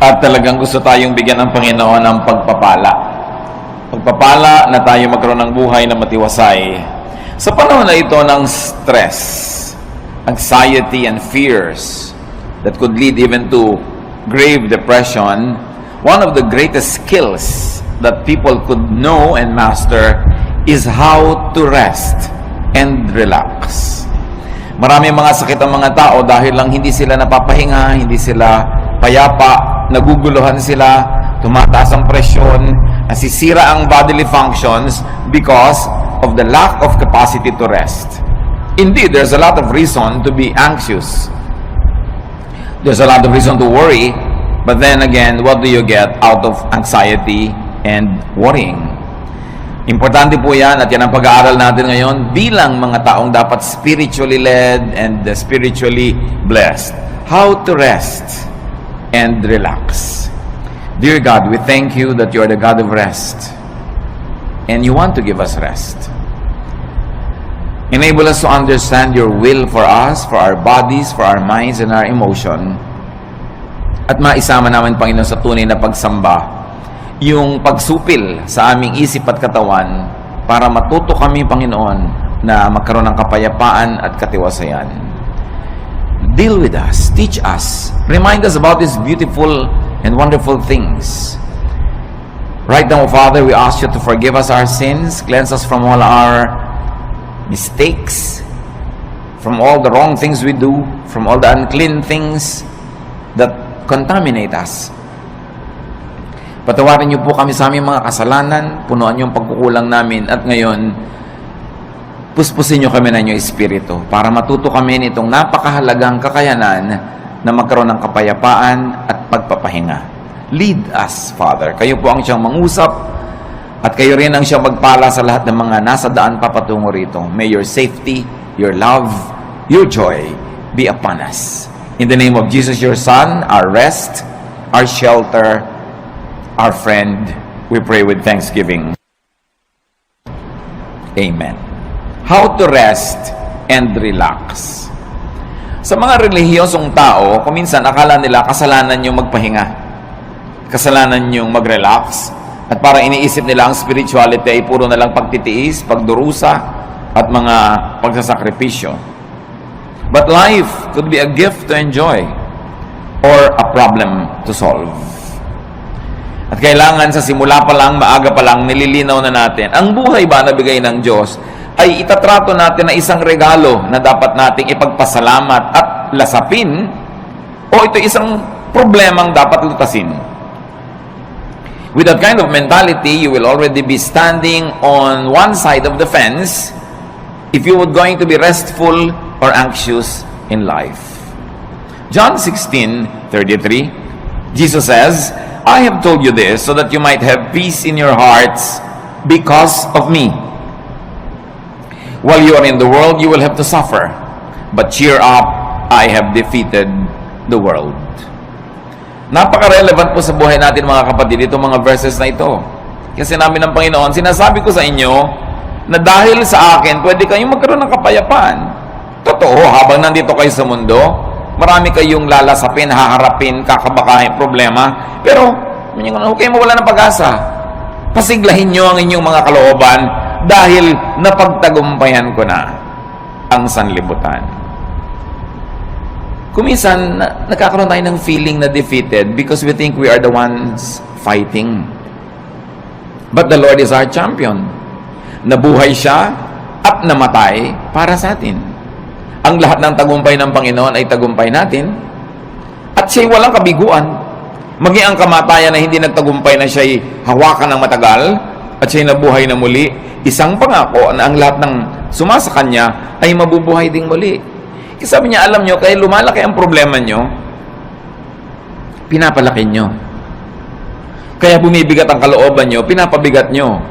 At talagang gusto tayong bigyan ng Panginoon ng pagpapala. Pagpapala na tayo magkaroon ng buhay na matiwasay. Sa panahon na ito ng stress, anxiety, and fears that could lead even to grave depression, one of the greatest skills that people could know and master is how to rest and relax. Marami mga sakit ang mga tao dahil lang hindi sila napapahinga, hindi sila payapa, naguguluhan sila, tumataas ang presyon, nasisira ang bodily functions because of the lack of capacity to rest. Indeed, there's a lot of reason to be anxious. There's a lot of reason to worry, but then again, what do you get out of anxiety and worrying? Importante po yan at yan ang pag-aaral natin ngayon bilang mga taong dapat spiritually led and spiritually blessed. How to rest and relax. Dear God, we thank you that you are the God of rest and you want to give us rest. Enable us to understand your will for us, for our bodies, for our minds, and our emotion. At maisama namin, Panginoon, sa tunay na pagsamba, yung pagsupil sa aming isip at katawan para matuto kami, Panginoon, na magkaroon ng kapayapaan at katiwasayan. Deal with us, teach us, remind us about these beautiful and wonderful things. Right now, Father, we ask you to forgive us our sins, cleanse us from all our mistakes, from all the wrong things we do, from all the unclean things that contaminate us. Patawarin niyo po kami sa aming mga kasalanan, punuan niyo ang pagkukulang namin, at ngayon, puspusin niyo kami ng inyong Espiritu para matuto kami nitong napakahalagang kakayanan na magkaroon ng kapayapaan at pagpapahinga. Lead us, Father. Kayo po ang siyang mangusap at kayo rin ang siyang magpala sa lahat ng mga nasa daan papatungo rito. May your safety, your love, your joy be upon us. In the name of Jesus, your Son, our rest, our shelter, our friend, we pray with thanksgiving. Amen. How to rest and relax. Sa mga relihiyosong tao, kuminsan akala nila kasalanan yung magpahinga. Kasalanan yung mag-relax. At parang iniisip nila ang spirituality ay puro na lang pagtitiis, pagdurusa, at mga pagsasakripisyo. But life could be a gift to enjoy or a problem to solve. At kailangan sa simula pa lang, maaga pa lang, nililinaw na natin. Ang buhay ba na bigay ng Diyos ay itatrato natin na isang regalo na dapat nating ipagpasalamat at lasapin, o ito isang problemang dapat lutasin. With that kind of mentality, you will already be standing on one side of the fence if you were going to be restful or anxious in life. John 16:33, Jesus says, I have told you this so that you might have peace in your hearts because of me. While you are in the world, you will have to suffer. But cheer up, I have defeated the world. Napaka-relevant po sa buhay natin, mga kapatid, itong mga verses na ito. Kasi namin ng Panginoon, sinasabi ko sa inyo na dahil sa akin, pwede kayong magkaroon ng kapayapaan. Totoo, habang nandito kayo sa mundo, marami kayong lalasapin, haharapin, kakabakahin, problema. Pero, huwag kayong mawala ng pag-asa. Pasiglahin nyo ang inyong mga kalooban dahil napagtagumpayan ko na ang sanlibutan. Kuminsan, nagkakaroon tayo ng feeling na defeated because we think we are the ones fighting. But the Lord is our champion. Nabuhay siya at namatay para sa atin. Ang lahat ng tagumpay ng Panginoon ay tagumpay natin. At siya'y walang kabiguan. Maging ang kamatayan na hindi nagtagumpay na siya'y hawakan ng matagal at siya'y nabuhay na muli, isang pangako na ang lahat ng sumasa kanya ay mabubuhay ding muli. Kasi sabi niya, alam nyo, kaya lumalaki ang problema nyo, pinapalaki nyo. Kaya bumibigat ang kalooban nyo, pinapabigat nyo.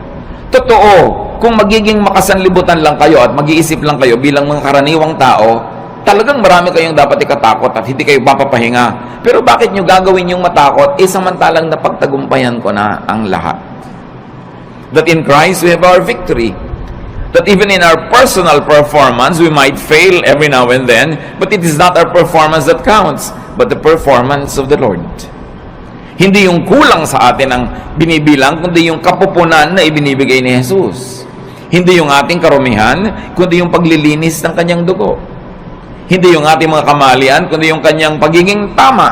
Totoo, kung magiging makasanlibutan lang kayo at mag-iisip lang kayo bilang mga karaniwang tao, talagang marami kayong dapat ikatakot at hindi kayo papapahinga. Pero bakit nyo gagawin yung matakot? Samantalang napagtagumpayan ko na ang lahat. That in Christ we have our victory. That even in our personal performance, we might fail every now and then, but it is not our performance that counts, but the performance of the Lord. Hindi yung kulang sa atin ang binibilang, kundi yung kapupunan na ibinibigay ni Jesus. Hindi yung ating karumihan, kundi yung paglilinis ng kanyang dugo. Hindi yung ating mga kamalian, kundi yung kanyang pagiging tama.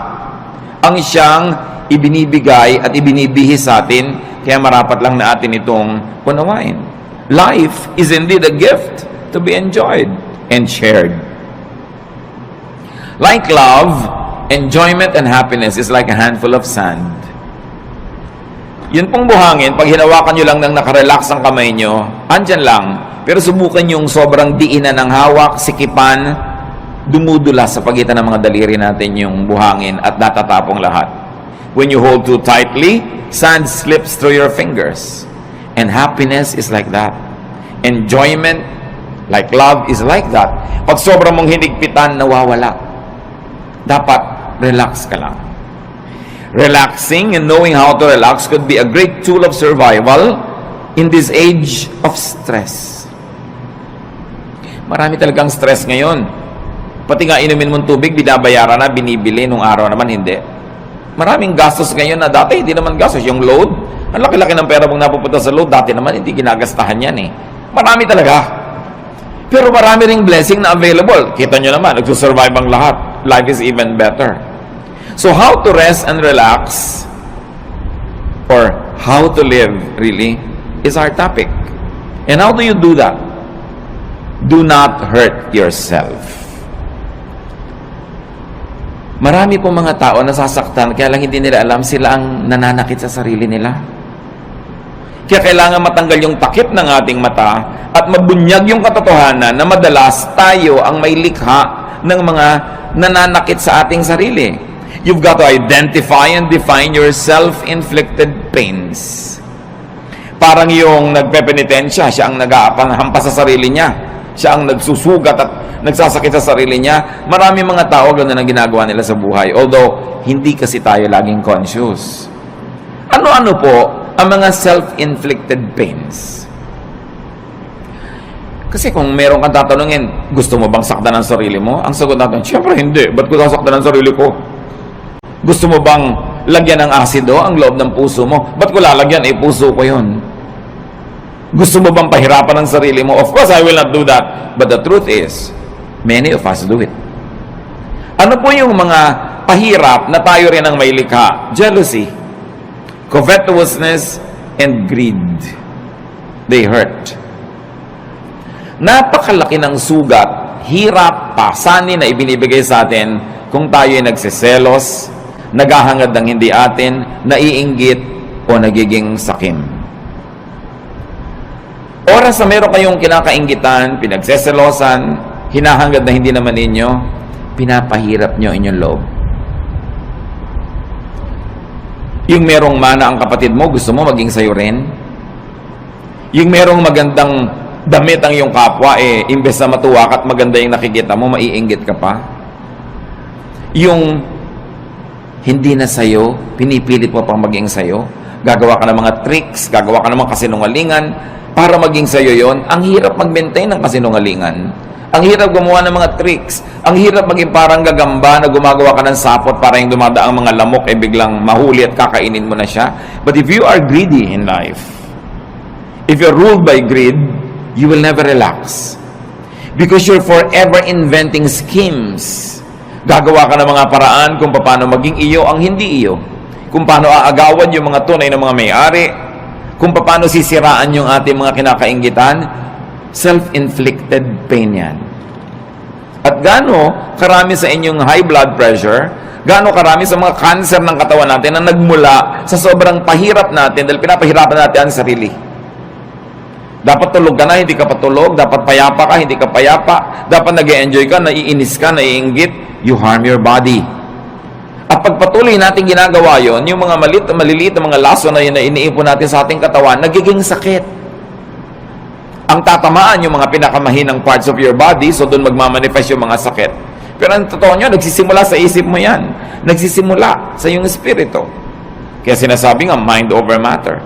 Ang siyang ibinibigay at ibinibihis sa atin, kaya marapat lang na atin itong unawain. Life is indeed a gift to be enjoyed and shared. Like love, enjoyment and happiness is like a handful of sand. Yun pong buhangin, pag hinawakan nyo lang nang nakarelax ang kamay nyo, andyan lang. Pero subukan yung sobrang diinan ng hawak, sikipan, dumudula sa pagitan ng mga daliri natin yung buhangin at natatapong lahat. When you hold too tightly, sand slips through your fingers. And happiness is like that. Enjoyment, like love, is like that. Pag sobrang mong hinigpitan, nawawala. Dapat relax ka lang. Relaxing and knowing how to relax could be a great tool of survival in this age of stress. Marami talagang stress ngayon. Pati nga inumin mong tubig, binabayaran na, binibili, nung araw naman hindi. Maraming gastos ngayon na dati hindi naman gastos. Yung load, ang laki-laki ng pera mong napupunta sa load, dati naman hindi ginagastahan yan eh. Marami talaga. Pero marami ring blessing na available. Kita nyo naman, nagsusurvive ang lahat. Life is even better. So how to rest and relax, or how to live really, is our topic. And how do you do that? Do not hurt yourself. Marami pong mga tao nasasaktan, kaya lang hindi nila alam sila ang nananakit sa sarili nila. Kaya kailangan matanggal yung takip ng ating mata at mabunyag yung katotohanan na madalas tayo ang may likha ng mga nananakit sa ating sarili. You've got to identify and define your self-inflicted pains. Parang yung nagpepenitensya, siya ang nag-aapanghampas sa sarili niya. Siya ang nagsusugat at nagsasakit sa sarili niya. Marami mga tao ganun ang ginagawa nila sa buhay. Although, hindi kasi tayo laging conscious. Ano-ano po ang mga self-inflicted pains? Kasi kung meron kang tatanungin, gusto mo bang saktan ang sarili mo? Ang sagot natin, siyempre hindi. Ba't ko sasaktan ang sarili ko? Gusto mo bang lagyan ng asido ang loob ng puso mo? Ba't ko lalagyan? Puso ko yun. Gusto mo bang pahirapan ang sarili mo? Of course, I will not do that. But the truth is, many of us do it. Ano po yung mga pahirap na tayo rin ang may likha? Jealousy, covetousness, and greed. They hurt. Napakalaki ng sugat, hirap, pasanin na ibinibigay sa atin kung tayo ay nagsiselos, naghahangad ng hindi atin, naiinggit, o nagiging sakim. Oras na meron kayong kinakainggitan, pinagseselosan, hinahangad na hindi naman ninyo, pinapahirap nyo inyong loob. Yung merong mana ang kapatid mo, gusto mo maging sayo rin? Yung merong magandang damit ang iyong kapwa, imbes na matuwa ka at maganda yung nakikita mo, maiinggit ka pa? Yung hindi na sayo, pinipilit mo pang maging sayo, gagawa ka ng mga tricks, gagawa ka ng mga kasinungalingan para maging sayo yon. Ang hirap mag-maintain ng kasinungalingan. Ang hirap gumawa ng mga tricks. Ang hirap maging parang gagamba na gumagawa ka ng sapot para yung dumadaang mga lamok biglang mahuli at kakainin mo na siya. But if you are greedy in life, if you're ruled by greed, you will never relax. Because you're forever inventing schemes. Gagawa ka ng mga paraan kung paano maging iyo ang hindi iyo. Kung paano aagawan yung mga tunay na mga may-ari. Kung paano sisiraan yung ating mga kinakainggitan. Self-inflicted pain yan. At gaano karami sa inyong high blood pressure, gaano karami sa mga cancer ng katawan natin na nagmula sa sobrang pahirap natin dahil pinapahirapan natin ang sarili. Dapat tulog ka na, hindi ka patulog. Dapat payapa ka, hindi ka payapa. Dapat nag-e-enjoy ka, naiinis ka, naiinggit. You harm your body. At pagpatuloy natin ginagawa yon, yung mga maliliit na mga laso na yun na iniipon natin sa ating katawan, nagiging sakit. Ang tatamaan yung mga pinakamahinang parts of your body, so doon magmamanifest yung mga sakit. Pero ang totoo nyo, nagsisimula sa isip mo yan. Nagsisimula sa iyong espiritu. Kaya sinasabi nga, mind over matter.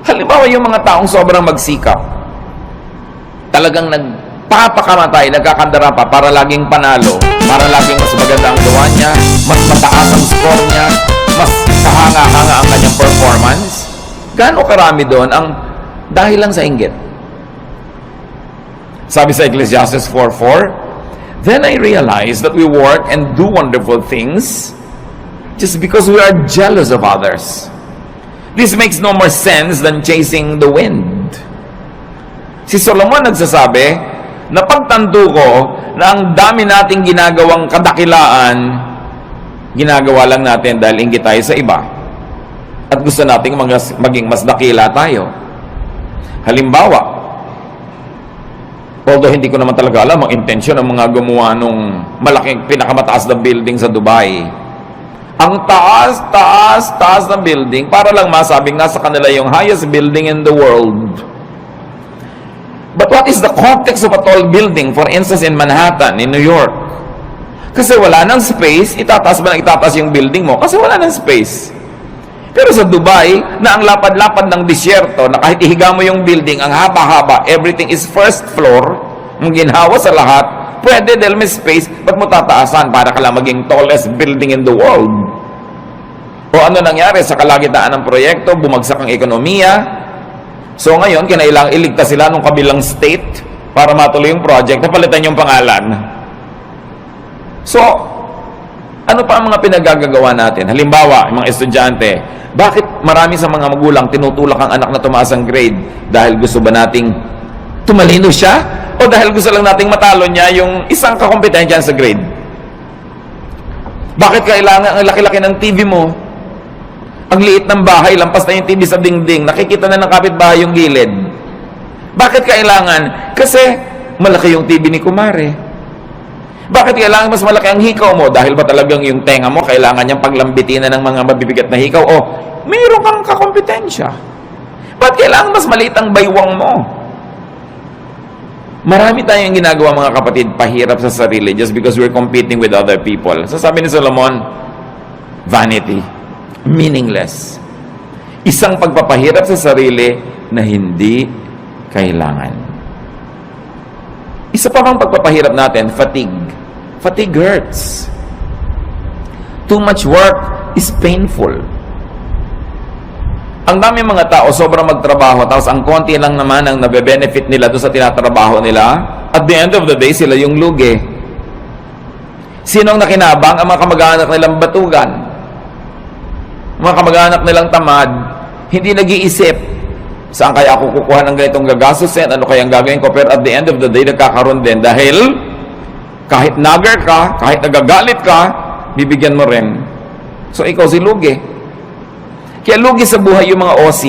Halimbawa yung mga taong sobrang magsikap, talagang nagpapakamatay, nagkakandara pa para laging panalo, para laging mas maganda ang gawa niya, mas mataas ang score niya, Gaano karami doon ang dahil lang sa inggit? Sabi sa Ecclesiastes 4:4, "Then I realized that we work and do wonderful things just because we are jealous of others. This makes no more sense than chasing the wind." Si Solomon nagsasabi na pagtanto ko na ang dami nating ginagawang kadakilaan, ginagawa lang natin dahil inggit tayo sa iba. At gusto nating maging mas dakila tayo. Halimbawa, although hindi ko naman talaga alam ang intensyon ng mga gumawa nung malaking pinakamataas na building sa Dubai. Ang taas ng building para lang masabing nasa kanila yung highest building in the world. But what is the context of a tall building? For instance, in Manhattan, in New York. Kasi wala nang space, itataas ba na itataas yung building mo? Kasi wala nang space. Pero sa Dubai, na ang lapad-lapad ng disyerto, na kahit ihiga mo yung building, ang haba-haba, everything is first floor, ang ginhawa sa lahat, pwede dahil may space, ba't mo tataasan para ka lang maging tallest building in the world? O ano nangyari sa kalagitnaan ng proyekto, bumagsak ang ekonomiya, so ngayon, kinailangang iligtas sila nung kabilang state para matuloy yung project, napalitan yung pangalan. So, ano pa ang mga pinagagagawa natin? Halimbawa, yung mga estudyante, bakit marami sa mga magulang tinutulak ang anak na tumaas ang grade? Dahil gusto ba nating tumalino siya? O dahil gusto lang nating matalo niya yung isang kakompetensya sa grade? Bakit kailangan ang laki-laki ng TV mo? Ang liit ng bahay, lampas na yung TV sa dingding, nakikita na ng kapitbahay yung gilid. Bakit kailangan? Kasi malaki yung TV ni Kumare. Bakit kailangan mas malaki ang hikaw mo? Dahil ba talagang yung tenga mo kailangan niyang paglambitin ng mga mabibigat na hikaw? O mayroon kang kakompetensya. Bakit kailangan mas maliit ang baywang mo? Marami tayong ginagawa mga kapatid, pahirap sa sarili just because we're competing with other people. So sabi ni Solomon, vanity, meaningless. Isang pagpapahirap sa sarili na hindi kailangan. Isa pa bang pagpapahirap natin, fatigue. Fatigue hurts. Too much work is painful. Ang dami mga tao sobrang magtrabaho tapos ang konti lang naman ang nabe-benefit nila doon sa tinatrabaho nila. At the end of the day, sila yung lugi. Sino ang nakinabang? Ang mga kamag-anak nilang batugan. Mga kamag-anak nilang tamad, hindi nag-iisip, saan kaya ako kukuha ng ganitong gagastusin? Ano kaya ang gagawin ko? Pero at the end of the day, nagkakaroon din dahil kahit nagger ka, kahit nagagalit ka, bibigyan mo rin. So, ikaw si lugi. Kaya lugi sa buhay yung mga OC,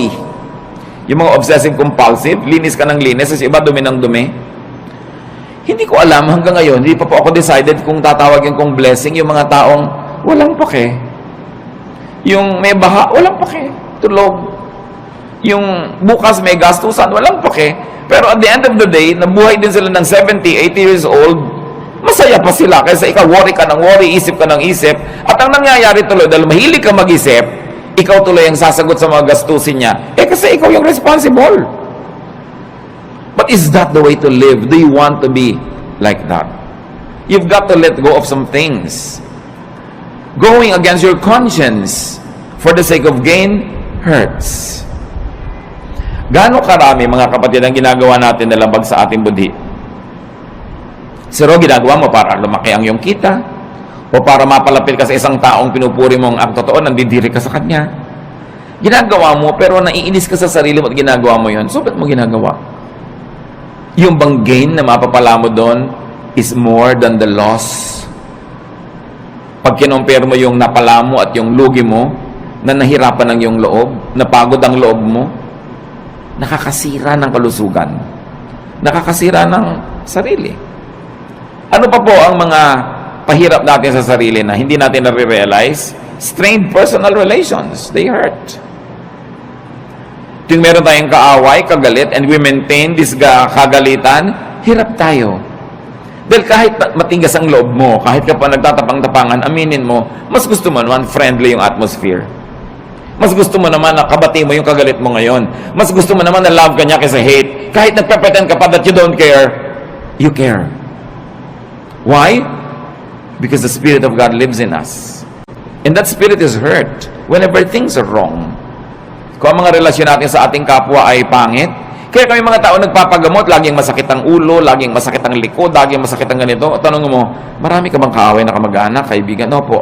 yung mga obsessive-compulsive, linis ka ng linis, kasi iba dumi ng dumi. Hindi ko alam hanggang ngayon, hindi pa po ako decided kung tatawagin kong blessing yung mga taong walang pake. Yung may baha, walang pake. Tulog. Yung bukas may gastusan, walang pake. Pero at the end of the day, nabuhay din sila ng 70, 80 years old, masaya pa sila kaysa ikaw worry ka ng worry, isip ka ng isip. At ang nangyayari tuloy, dahil mahilig ka mag-isip, ikaw tuloy ang sasagot sa mga gastusin niya. Kasi ikaw yung responsible. But is that the way to live? Do you want to be like that? You've got to let go of some things. Going against your conscience for the sake of gain hurts. Gaano karami mga kapatid ang ginagawa natin na labag sa ating budhi? Siro, ginagawa mo para lumaki ang iyong kita o para mapalapit ka sa isang taong pinupuri mo ang totoo, nandidiri ka sa kanya. Ginagawa mo pero naiinis ka sa sarili mo at ginagawa mo yun. So, ba't mo ginagawa? Yung bang gain na mapapala mo doon is more than the loss. Pag kinompare mo yung napala mo at yung lugi mo, na nahirapan ang iyong loob, napagod ang loob mo, nakakasira ng kalusugan. Nakakasira ng sarili. Ano pa po ang mga pahirap natin sa sarili na hindi natin na-realize? Strained personal relations. They hurt. Tuwing meron tayong kaaway, kagalit, and we maintain this kagalitan, hirap tayo. Dahil kahit matigas ang loob mo, kahit ka pa nagtatapang-tapangan, aminin mo, mas gusto mo naman friendly yung atmosphere. Mas gusto mo naman na kabati mo yung kagalit mo ngayon. Mas gusto mo naman na love ka niya kaysa hate. Kahit nagpapretend ka pa that you don't care, you care. Why? Because the Spirit of God lives in us. And that Spirit is hurt whenever things are wrong. Kung ang mga relasyon natin sa ating kapwa ay pangit, kaya kami mga tao nagpapagamot, laging masakit ang ulo, laging masakit ang likod, laging masakit ang ganito. Tanong mo, marami ka bang kaaway na kamag-anak, kaibigan? Opo.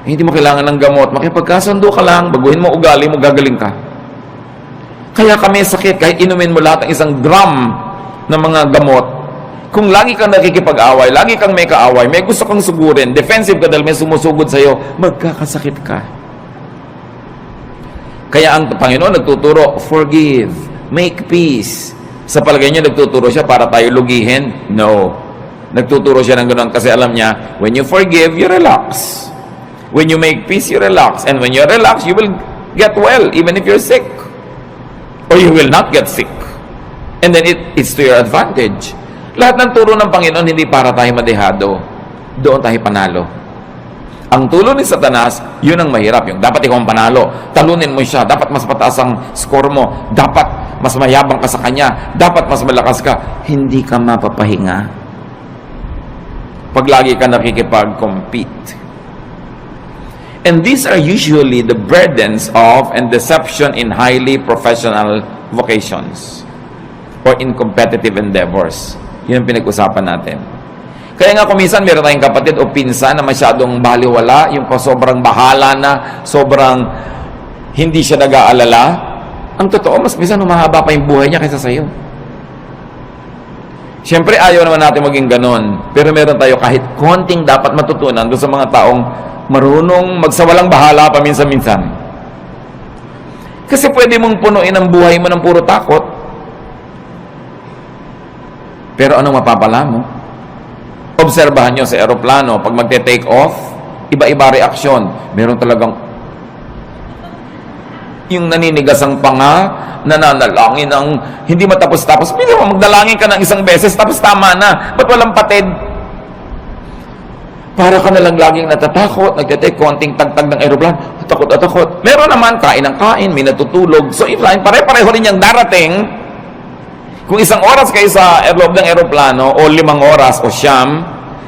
Hindi mo kailangan ng gamot. Makipagkasundo ka lang, baguhin mo ugali mo, gagaling ka. Kaya kami sakit, kahit inumin mo lahat ng isang drum ng mga gamot, kung lagi kang nakikipag-away, lagi kang may kaaway, may gusto kang sugurin, defensive ka dahil may sumusugod sa'yo, magkakasakit ka. Kaya ang Panginoon nagtuturo, forgive, make peace. Sa palagay niya, nagtuturo siya para tayo lugihin? No. Nagtuturo siya ng ganoon kasi alam niya, when you forgive, you relax. When you make peace, you relax. And when you relax, you will get well, even if you're sick. Or you will not get sick. And then it's to your advantage. Lahat ng turo ng Panginoon, hindi para tayo madehado. Doon tayo panalo. Ang tulo ni Satanas, yun ang mahirap. Yung dapat ikaw ang panalo. Talunin mo siya. Dapat mas mataas ang score mo. Dapat mas mayabang ka sa kanya. Dapat mas malakas ka. Hindi ka mapapahinga. Pag lagi ka nakikipag-compete. And these are usually the burdens of and deception in highly professional vocations or in competitive endeavors. Yun ang pinag-usapan natin. Kaya nga kuminsan meron tayong kapatid o pinsan na masyadong baliwala, yung sobrang bahala na, sobrang hindi siya nag-aalala. Ang totoo, mas minsan humahaba pa yung buhay niya kaysa sa'yo. Siyempre, ayaw naman natin maging ganon. Pero meron tayo kahit konting dapat matutunan doon sa mga taong marunong magsawalang bahala paminsan-minsan. Kasi pwede mong punuin ang buhay mo ng puro takot. Pero anong mapapala mo? Obserbahan nyo sa aeroplano, pag magte-take off, iba-iba reaksyon. Meron talagang yung naninigas ang panga, nananalangin ang hindi matapos-tapos. Pili mo, magdalangin ka ng isang beses, tapos tama na. Ba't walang patid? Para ka na lang laging natatakot, nagte-take konting tagtag ng aeroplano, takot at takot. Meron naman, kain ng kain, may natutulog. So, if pare-pareho rin yung darating. Kung 1 oras kayo sa loob ng aeroplano o 5 oras o siyam,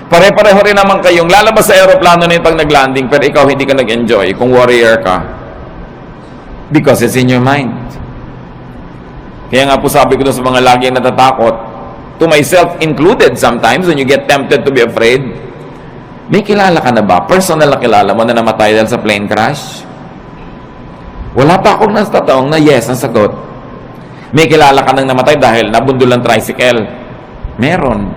pare-pareho rin naman kayong lalabas sa aeroplano na yung pag nag-landing pero ikaw hindi ka nag-enjoy kung warrior ka. Because it's in your mind. Kaya nga po sabi ko doon sa mga laging natatakot, to myself included sometimes when you get tempted to be afraid, may kilala ka na ba? Personal na kilala mo na namatay dahil sa plane crash? Wala pa akong nastatawang na yes ang sagot. May kilala ka nang namatay dahil nabundol ang tricycle. Meron.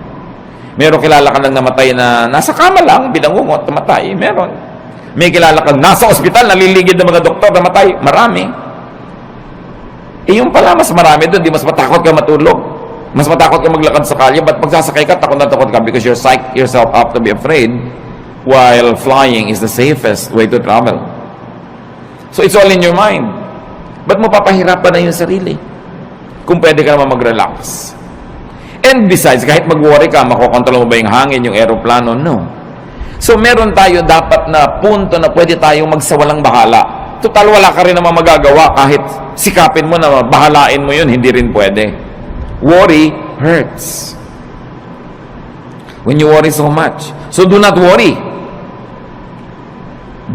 Meron kilala ka nang namatay na nasa kama lang, binangungot, namatay. Meron. May kilala ka nasa ospital, naliligid ng mga doktor, namatay. Marami. Yung pala, mas marami doon. Di mas matakot ka matulog. Mas matakot ka maglakad sa kalye. Ba't magsasakay ka, takot na takot ka because you're psyched yourself up to be afraid while flying is the safest way to travel. So it's all in your mind. Ba't mo papahirapan na yung sarili? Kung pwede ka naman mag-relax. And besides, kahit mag-worry ka, makokontrol mo ba yung hangin, yung aeroplano? No. So, meron tayo dapat na punto na pwede tayong magsawalang bahala. Total, wala ka rin naman magagawa kahit sikapin mo na bahalain mo yun, hindi rin pwede. Worry hurts. When you worry so much. So, do not worry.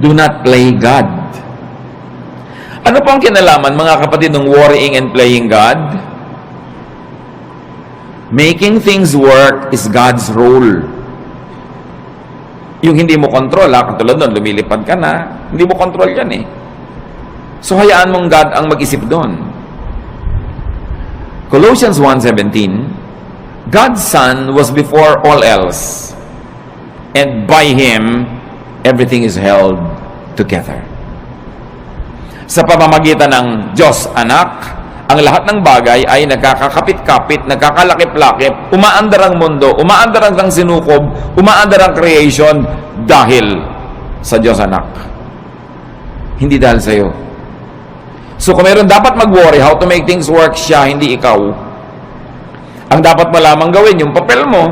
Do not play God. Ano pang kinalaman, mga kapatid, ng worrying and playing God? Making things work is God's role. Yung hindi mo control, katulad nun, lumilipad ka na, hindi mo control yan eh. So, hayaan mong God ang mag-isip doon. Colossians 1:17, God's Son was before all else, and by Him, everything is held together. Sa pamamagitan ng Diyos Anak, ang lahat ng bagay ay nagkakakapit-kapit, nagkakalakip-lakip, umaandar ang mundo, umaandar ang sinukob, umaandar ang creation dahil sa Diyos Anak. Hindi dahil sa iyo. So kung meron dapat mag-worry how to make things work, siya, hindi ikaw. Ang dapat mo lamang gawin, yung papel mo.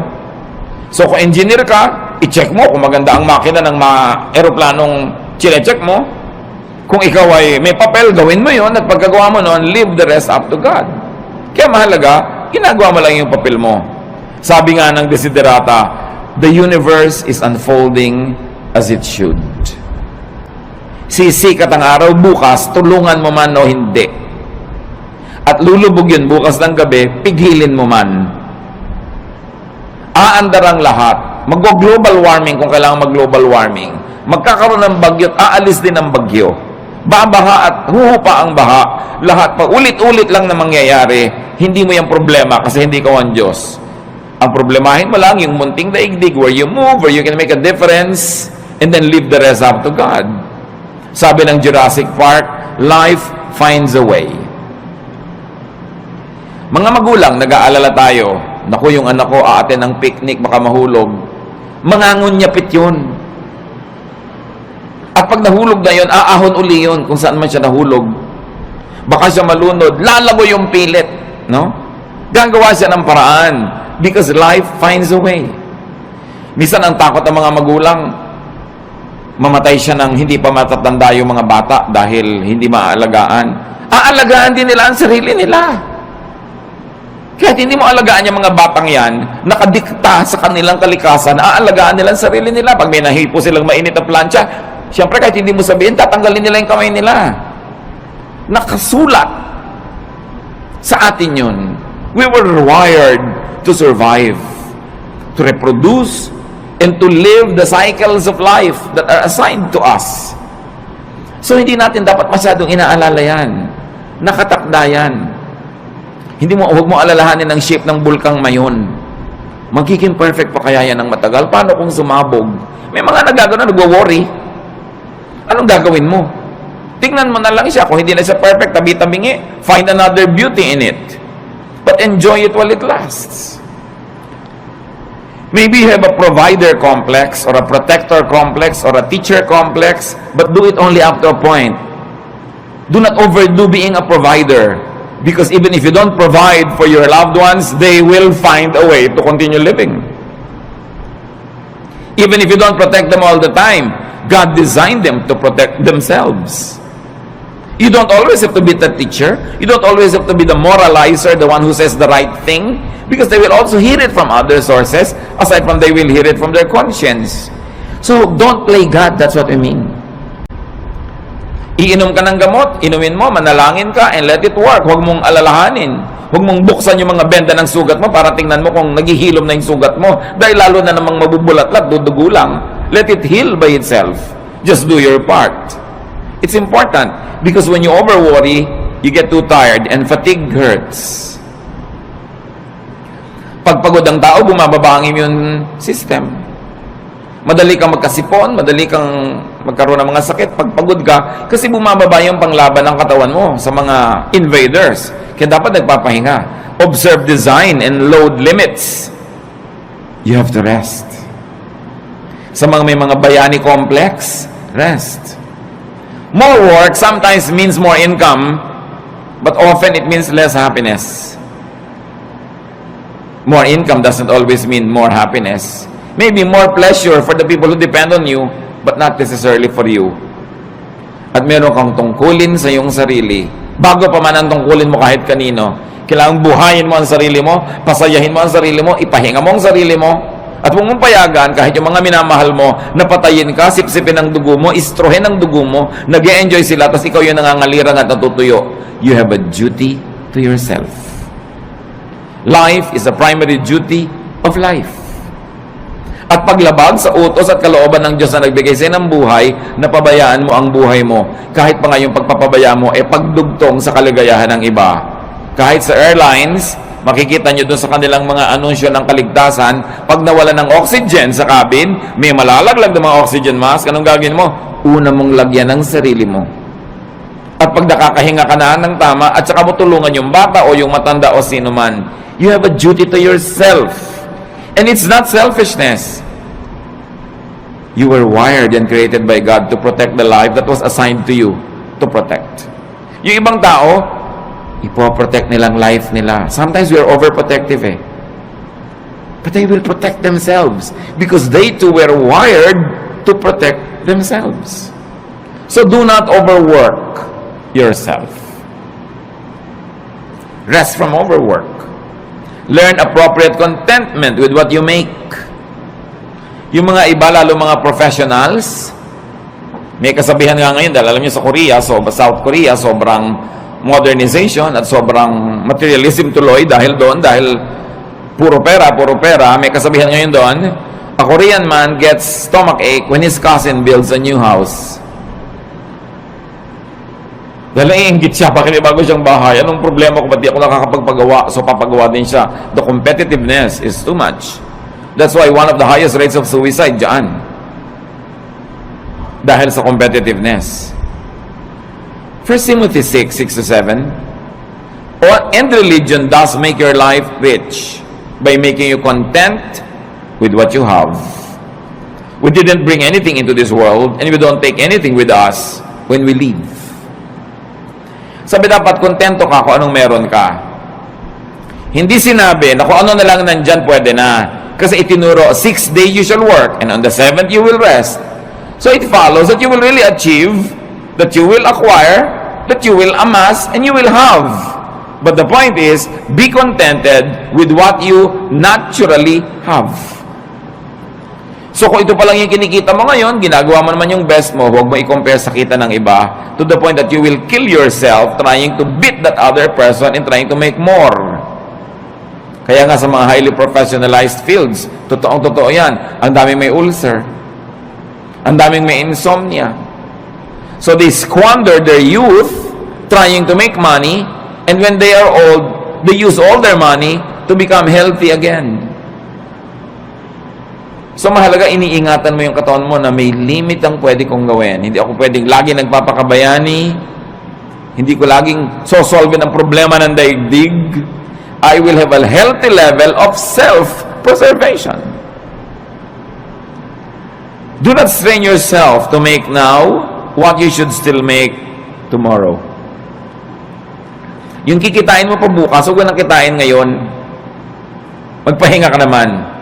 So kung engineer ka, i-check mo kung maganda ang makina ng mga aeroplanong chine-check mo. Kung ikaw ay may papel, gawin mo yun, at pagkagawa mo noon, leave the rest up to God. Kaya mahalaga, ginagawa mo lang yung papel mo. Sabi nga ng Desiderata, the universe is unfolding as it should. Sisikat ang araw bukas, tulungan mo man o hindi. at lulubog yun bukas ng gabi, pigilin mo man. Aandar ang lahat. Mag-global warming kung kailangan mag-global warming. Magkakaroon ng bagyo at aalis din ang bagyo. Babaha at huhupa ang baha. Lahat pa ulit-ulit lang na mangyayari. Hindi mo yung problema kasi hindi ka ang Diyos. Ang problemahin mo lang yung munting daigdig where you move, where you can make a difference, and then leave the rest up to God. Sabi ng Jurassic Park, life finds a way. Mga magulang, nag-aalala tayo. Naku, yung anak ko aaten ng picnic, baka mahulog. Mangangunyapit yun. At pag nahulog na yun, aahon uli yun kung saan man siya nahulog. Baka siya malunod, lalago yung pilit. No? Gagawa siya ng paraan because life finds a way. Minsan ang takot ng mga magulang, mamatay siya ng hindi pa matatanda yung mga bata dahil hindi maaalagaan. Aalagaan din nila ang sarili nila. Kahit hindi mo alagaan yung mga batang yan, nakadikta sa kanilang kalikasan, aalagaan nila ang sarili nila. Pag may nahipo silang mainit na plancha, siyempre kahit hindi mo sabihin, tatanggalin nila yung kamay nila. Nakasulat sa atin yun. We were wired to survive, to reproduce, and to live the cycles of life that are assigned to us. So hindi natin dapat masyadong inaalala yan. Nakatakda yan. Huwag mo alalahanin ang shape ng bulkang mayon. Magiging perfect pa kaya yan ng matagal? Paano kung sumabog? May mga nagagano, nagwo-worry. Anong gagawin mo? Tingnan mo na lang siya. Kung hindi na siya perfect, tabi-tabingi, find another beauty in it. But enjoy it while it lasts. Maybe you have a provider complex, or a protector complex, or a teacher complex, but do it only up to a point. Do not overdo being a provider. Because even if you don't provide for your loved ones, they will find a way to continue living. Even if you don't protect them all the time, God designed them to protect themselves. You don't always have to be the teacher. You don't always have to be the moralizer, the one who says the right thing, because they will also hear it from other sources, aside from they will hear it from their conscience. So don't play God, that's what I mean. Iinom ka ng gamot, inumin mo, manalangin ka, and let it work. Huwag mong alalahanin. Huwag mong buksan yung mga benda ng sugat mo para tingnan mo kung naghihilom na yung sugat mo. Dahil lalo na namang mabubulat-lat, dudugo lang. Let it heal by itself. Just do your part. It's important because when you over-worry, you get too tired and fatigue hurts. Pag pagod ang tao, bumababa ang immune system. Madali kang magkasipon, madali kang magkaroon ng mga sakit pag pagod ka kasi bumababa yung panglaban ng katawan mo sa mga invaders. Kaya dapat nagpapahinga. Observe design and load limits. You have to rest. Sa mga may mga bayani complex, rest. More work sometimes means more income, but often it means less happiness. More income doesn't always mean more happiness. Maybe more pleasure for the people who depend on you, but not necessarily for you. At meron kang tungkulin sa iyong sarili. Bago pa man ang tungkulin mo kahit kanino, kailangang buhayin mo ang sarili mo, pasayahin mo ang sarili mo, ipahinga mo ang sarili mo, at huwag mong payagan kahit yung mga minamahal mo, napatayin ka, sipsipin ang dugo mo, istrohin ang dugo mo, nag-e-enjoy sila, tapos ikaw yung nangangalirang at natutuyo. You have a duty to yourself. Life is a primary duty of life. At paglabag sa utos at kalooban ng Diyos na nagbigay sa ng buhay, napabayaan mo ang buhay mo. Kahit pa nga yung pagpapabaya mo, pagdugtong sa kaligayahan ng iba. Kahit sa airlines, makikita nyo doon sa kanilang mga anunsyo ng kaligtasan, pag nawala ng oxygen sa cabin, may malalaglag ng mga oxygen mask, anong gagawin mo? Una mong lagyan ng sarili mo. At pag nakakahinga ka na ng tama, at saka mo tulungan yung bata o yung matanda o sino man, you have a duty to yourself. And it's not selfishness. You were wired and created by God to protect the life that was assigned to you to protect. Yung ibang tao, ipoprotect nilang life nila. Sometimes we are overprotective But they will protect themselves because they too were wired to protect themselves. So do not overwork yourself. Rest from overwork. Learn appropriate contentment with what you make. Yung mga iba, lalo mga professionals, may kasabihan nga ngayon, dahil alam niyo sa Korea, South Korea, sobrang modernization at sobrang materialism tuloy dahil puro pera. May kasabihan ngayon doon, a Korean man gets stomach ache when his cousin builds a new house. Dahil naiinggit siya, bakit may bago siyang bahay? Anong problema ko? Ba't di ako nakakapagpagawa? So papagawa din siya. The competitiveness is too much. That's why one of the highest rates of suicide dyan. Dahil sa competitiveness. 1 Timothy 6:6-7, and religion does make your life rich by making you content with what you have. We didn't bring anything into this world and we don't take anything with us when we leave. Sabi dapat kontento ka kung anong meron ka. Hindi sinabi na kung ano na lang nandyan pwede na. Kasi itinuro, 6 days you shall work and on the 7th you will rest. So it follows that you will really achieve, that you will acquire, that you will amass, and you will have. But the point is, be contented with what you naturally have. So kung ito pa lang yung kinikita mo ngayon, ginagawa mo naman yung best mo, huwag mo i-compare sa kita ng iba, to the point that you will kill yourself trying to beat that other person and trying to make more. Kaya nga sa mga highly professionalized fields, totoong-totoo yan, ang daming may ulcer, ang daming may insomnia. So they squander their youth trying to make money, and when they are old, they use all their money to become healthy again. So mahalaga, iniingatan mo yung katawan mo na may limit ang pwede kong gawin. Hindi ako pwedeng lagi nagpapakabayani. Hindi ko laging sosolve ang problema ng daigdig. I will have a healthy level of self-preservation. Do not strain yourself to make now what you should still make tomorrow. Yung kikitain mo pa bukas, huwag nang kitain ngayon. Magpahinga ka naman.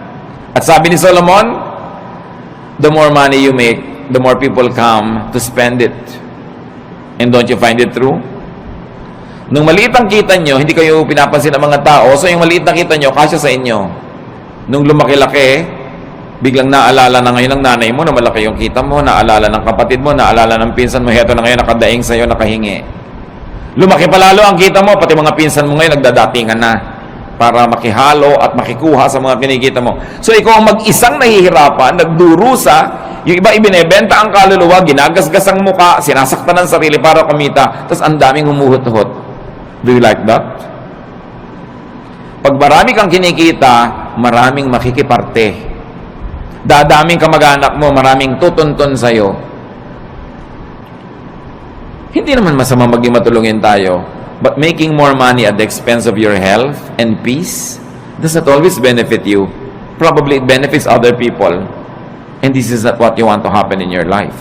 At sabi ni Solomon, the more money you make, the more people come to spend it. And don't you find it true? Nung maliit ang kita nyo, hindi kayo pinapansin ng mga tao, so yung maliit na kita nyo, kasya sa inyo. Nung lumaki-laki, biglang naalala na ngayon ng nanay mo na malaki yung kita mo, naalala ng kapatid mo, naalala ng pinsan mo, heto na ngayon nakadaing sa'yo, nakahingi. Lumaki pa lalo ang kita mo, pati mga pinsan mo ngayon nagdadatingan na para makihalo at makikuha sa mga kinikita mo. So ikaw ang mag-isang nahihirapan, nagdurusa, yung iba ibinebenta ang kaluluwa, ginagasgas ang muka, sinasaktan ng sarili para kumita, tapos ang daming humuhot-hot. Do you like that? Pag marami kang kinikita, maraming makikiparte. Dadaming kamag-anak mo, maraming tutuntun sa'yo. Hindi naman masama maging matulungin tayo. But making more money at the expense of your health and peace does not always benefit you. Probably it benefits other people. And this is not what you want to happen in your life.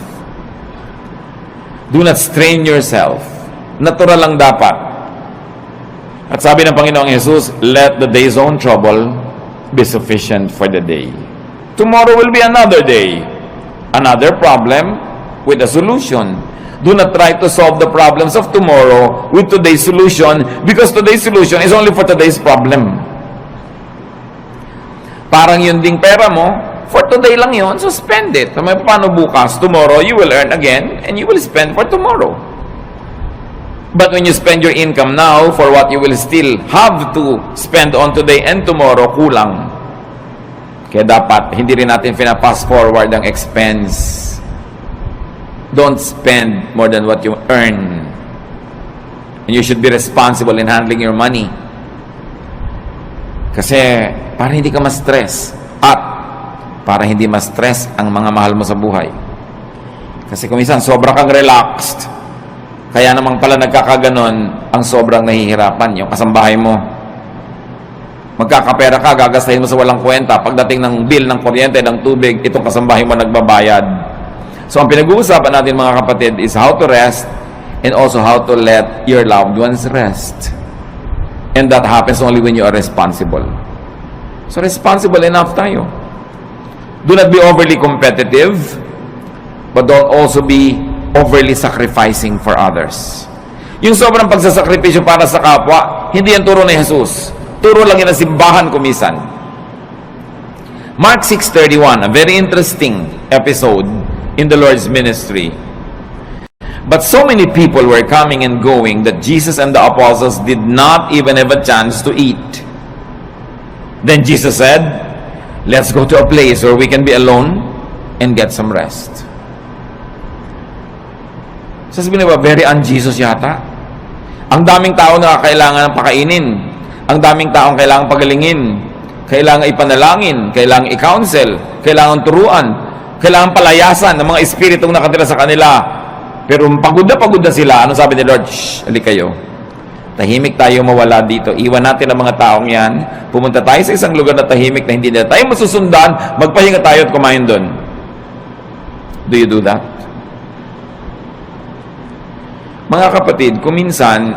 Do not strain yourself. Natural lang dapat. At sabi ng Panginoong Jesus, let the day's own trouble be sufficient for the day. Tomorrow will be another day. Another problem with a solution. Do not try to solve the problems of tomorrow with today's solution, because today's solution is only for today's problem. Parang yun ding pera mo, for today lang yun, so spend it. Paano bukas? Tomorrow you will earn again and you will spend for tomorrow. But when you spend your income now for what you will still have to spend on today and tomorrow, kulang. Kaya dapat, hindi rin natin fast forward ang expense. Don't spend more than what you earn. And you should be responsible in handling your money. Kasi para hindi ka ma-stress at para hindi ma-stress ang mga mahal mo sa buhay. Kasi kung minsan sobra kang relaxed, kaya namang pala nagkakaganon ang sobrang nahihirapan yung kasambahay mo. Magkakapera ka, gagastahin mo sa walang kwenta. Pagdating ng bill ng kuryente, ng tubig, itong kasambahay mo nagbabayad. So, ang pinag-uusapan natin mga kapatid is how to rest and also how to let your loved ones rest. And that happens only when you are responsible. So, responsible enough tayo. Do not be overly competitive, but don't also be overly sacrificing for others. Yung sobrang pagsasakripisyo para sa kapwa, hindi yan turo ni Jesus. Turo lang yan ang simbahan kumisan. Mark 6:31, a very interesting episode in the Lord's ministry. But so many people were coming and going that Jesus and the apostles did not even have a chance to eat. Then Jesus said, let's go to a place where we can be alone and get some rest. Sasabihin na ba, very un-Jesus yata? Ang daming tao na kailangan ng pakainin. Ang daming taong kailangan pagalingin. Kailangan ipanalangin. Kailangan i-counsel. Kailangan turuan. Kailangan palayasan ng mga espiritong nakatira sa kanila. Pero pagod na sila. Ano sabi ni Lord? Shh, alik kayo. Tahimik tayo mawala dito. Iwan natin ang mga taong yan. Pumunta tayo sa isang lugar na tahimik na hindi na tayo masusundan. Magpahinga tayo at kumain doon. Do you do that? Mga kapatid, kung minsan,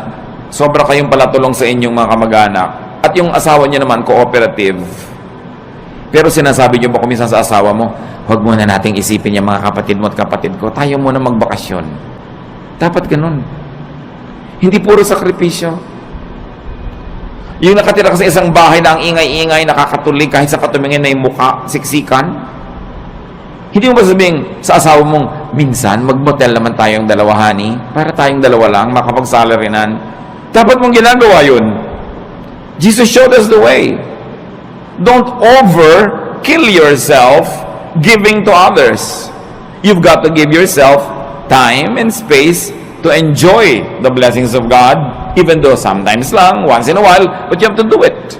sobra kayong palatulong sa inyong mga kamag-anak at yung asawa niyo naman cooperative. Pero sinasabi niyo ba kung minsan sa asawa mo, huwag muna nating isipin yung mga kapatid mo at kapatid ko. Tayo muna magbakasyon. Dapat ganun. Hindi puro sakripisyo. Yung nakatira ka sa isang bahay na ang ingay-ingay, nakakatulig kahit sa katumingin na yung mukha, siksikan. Hindi mo ba sabihin sa asawa mong, minsan, mag-motel naman tayong dalawa, honey, para tayong dalawa lang, makapag-salarinan. Dapat mong ginagawa yun. Jesus showed us the way. Don't kill yourself giving to others. You've got to give yourself time and space to enjoy the blessings of God, even though sometimes lang, once in a while, but you have to do it.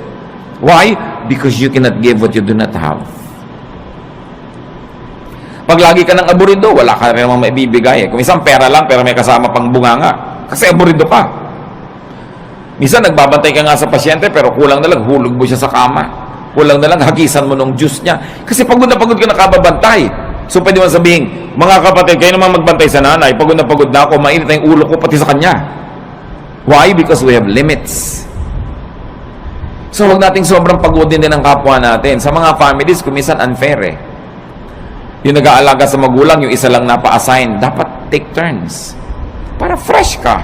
Why? Because you cannot give what you do not have. Pag lagi ka ng aburido, wala ka rin namang maibibigay. Kung isang pera lang, pero may kasama pang bunganga. Kasi aburido ka. Minsan, nagbabantay ka nga sa pasyente, pero kulang na lang, hulog mo siya sa kama. Kulang na lang, hagisan mo ng juice niya. Kasi pagod na pagod ka nakababantay. So, pwede mo sabihin, mga kapatid, kayo naman magbantay sa nanay, pagod na ako, mainit na yung ulo ko pati sa kanya. Why? Because we have limits. So, huwag nating sobrang pagodin din ang kapwa natin. Sa mga families, kumisan unfair eh. Yung nag-aalaga sa magulang, yung isa lang napa-assign, dapat take turns. Para fresh ka.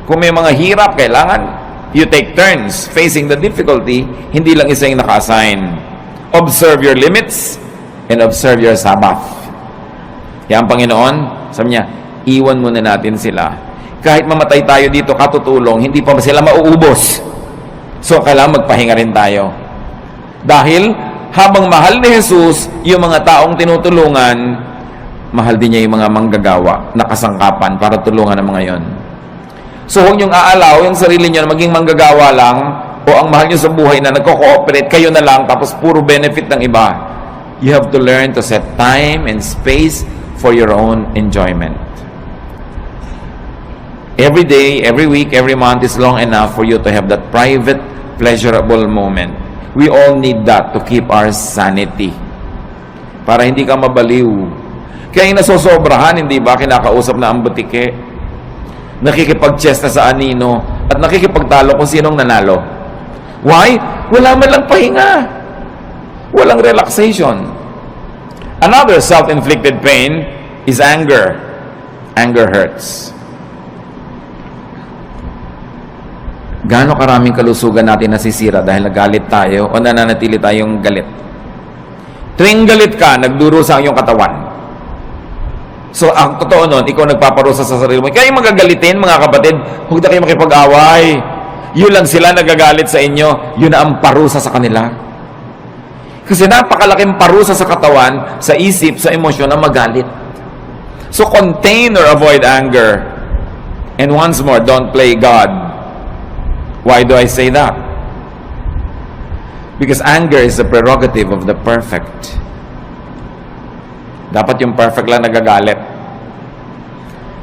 Kung may mga hirap, kailangan you take turns facing the difficulty, hindi lang isa yung naka-assign. Observe your limits and observe your Sabbath. Kaya ang Panginoon, sabi niya, iwan muna natin sila. Kahit mamatay tayo dito, katutulong, hindi pa sila mauubos. So, kailangan magpahinga rin tayo. Dahil, habang mahal ni Jesus yung mga taong tinutulungan, mahal din niya yung mga manggagawa na kasangkapan para tulungan ang mga yon. So, huwag niyong aalaw yung sarili niyo na maging manggagawa lang o ang mahal niyo sa buhay na nagko-cooperate, kayo na lang, tapos puro benefit ng iba. You have to learn to set time and space for your own enjoyment. Every day, every week, every month is long enough for you to have that private, pleasurable moment. We all need that to keep our sanity. Para hindi ka mabaliw. Kaya yung nasosobrahan, hindi ba, kinakausap na ang butike, nakikipag-chess na sa anino, at nakikipagtalo kung sinong nanalo. Why? Wala man lang pahinga. Walang relaxation. Another self-inflicted pain is anger. Anger hurts. Gaano karaming kalusugan natin nasisira dahil nagalit tayo o nananatili tayong galit. Tuwing galit ka, nagdurusa ang iyong katawan. So, ang totoo nun, ikaw nagpaparusa sa sarili mo. Kaya yung magagalitin, mga kapatid, huwag na kayo makipag-away. Yun lang sila nagagalit sa inyo, yun na ang parusa sa kanila. Kasi napakalaking parusa sa katawan, sa isip, sa emosyon na magalit. So, contain or avoid anger. And once more, don't play God. Why do I say that? Because anger is the prerogative of the perfect. Dapat yung perfect lang nagagalit.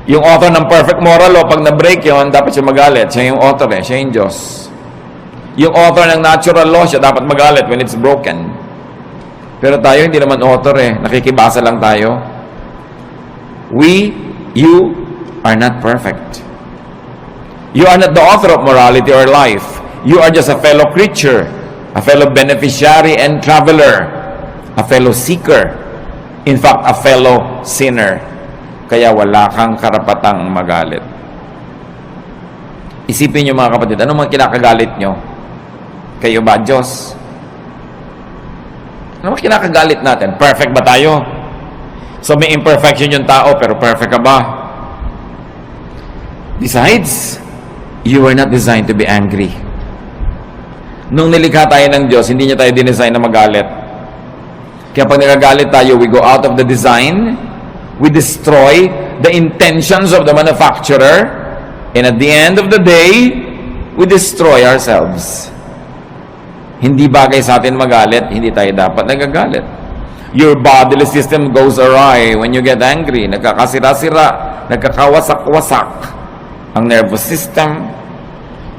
Yung author ng perfect moral law, pag na-break yun, dapat siya magalit. Siya yung author eh, siya yung Diyos. Yung author ng natural law, siya dapat magalit when it's broken. Pero tayo, hindi naman author eh. Nakikibasa lang tayo. You are not perfect. You are not the author of morality or life. You are just a fellow creature, a fellow beneficiary and traveler, a fellow seeker, in fact, a fellow sinner. Kaya wala kang karapatang magalit. Isipin niyo mga kapatid, ano mga kinakagalit nyo? Kayo ba, Diyos? Ano mga kinakagalit natin? Perfect ba tayo? So may imperfection yung tao, pero perfect ka ba? Besides, you were not designed to be angry. Nung nilikha tayo ng Diyos, hindi niya tayo dinesign na magalit. Kaya pag nagagalit tayo, we go out of the design, we destroy the intentions of the manufacturer, and at the end of the day, we destroy ourselves. Hindi bagay sa atin magalit, hindi tayo dapat nagagalit. Your bodily system goes awry when you get angry. Nagkakasira-sira, nagkakawasak-wasak ang nervous system,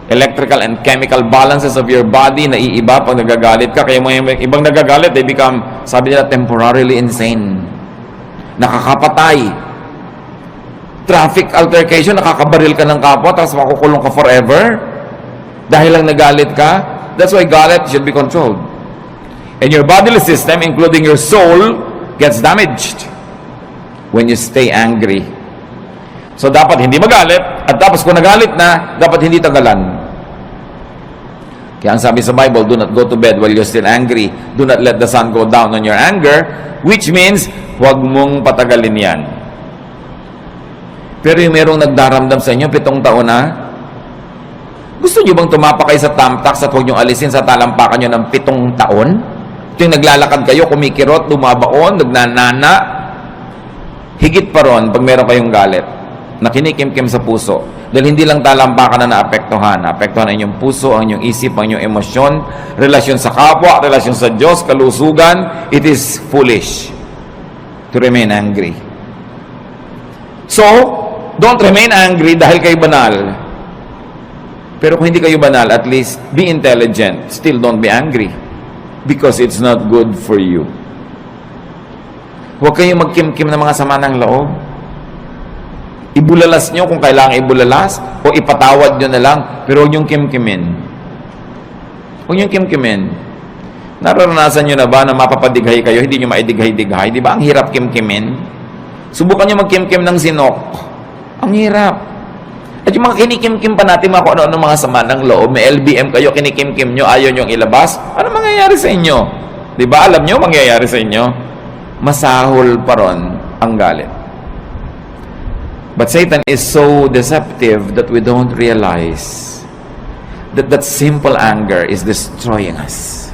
electrical and chemical balances of your body naiiba pag nagagalit ka. Kaya mga ibang nagagalit, they become, sabi nila, temporarily insane. Nakakapatay. Traffic altercation, nakakabaril ka ng kapwa, tapos makukulong ka forever. Dahil lang nagalit ka. That's why galit should be controlled. And your bodily system, including your soul, gets damaged when you stay angry. So, dapat hindi magalit, at tapos kung nagalit na, dapat hindi tagalan. Kaya ang sabi sa Bible, do not go to bed while you're still angry. Do not let the sun go down on your anger, which means, huwag mong patagalin yan. Pero yung merong nagdaramdam sa inyo, 7 taon na, gusto nyo bang tumapak kayo sa tamtax at huwag nyo alisin sa talampakan nyo ng 7 taon? Ito yung naglalakad kayo, kumikirot, lumabaon, nagnanana. Higit pa ron pag meron kayong galit na kinikimkim sa puso. Dahil hindi lang talampakan na naapektuhan. Naapektuhan ang inyong puso, ang inyong isip, ang inyong emosyon, relasyon sa kapwa, relasyon sa Diyos, kalusugan. It is foolish to remain angry. So, don't remain angry dahil kayo banal. Pero kung hindi kayo banal, at least be intelligent. Still don't be angry. Because it's not good for you. Huwag kayong magkimkim ng mga sama ng loob. Ibulalas nyo kung kailangan ibulalas, o ipatawad nyo na lang, pero huwag nyong kimkimin. Huwag nyong kimkimin. Nararanasan nyo na ba na mapapadighay kayo, hindi nyo maidighay-dighay? Di ba? Ang hirap kimkimin. Subukan nyo magkimkim ng sinok. Ang hirap. At yung mga kinikimkim pa natin, mga kung ano-ano mga sama ng loob, may LBM kayo, kinikimkim nyo, ayaw nyong ilabas, ano mangyayari sa inyo? Di ba? Alam nyo mangyayari sa inyo? Masahol pa ron ang galit. But Satan is so deceptive that we don't realize that simple anger is destroying us.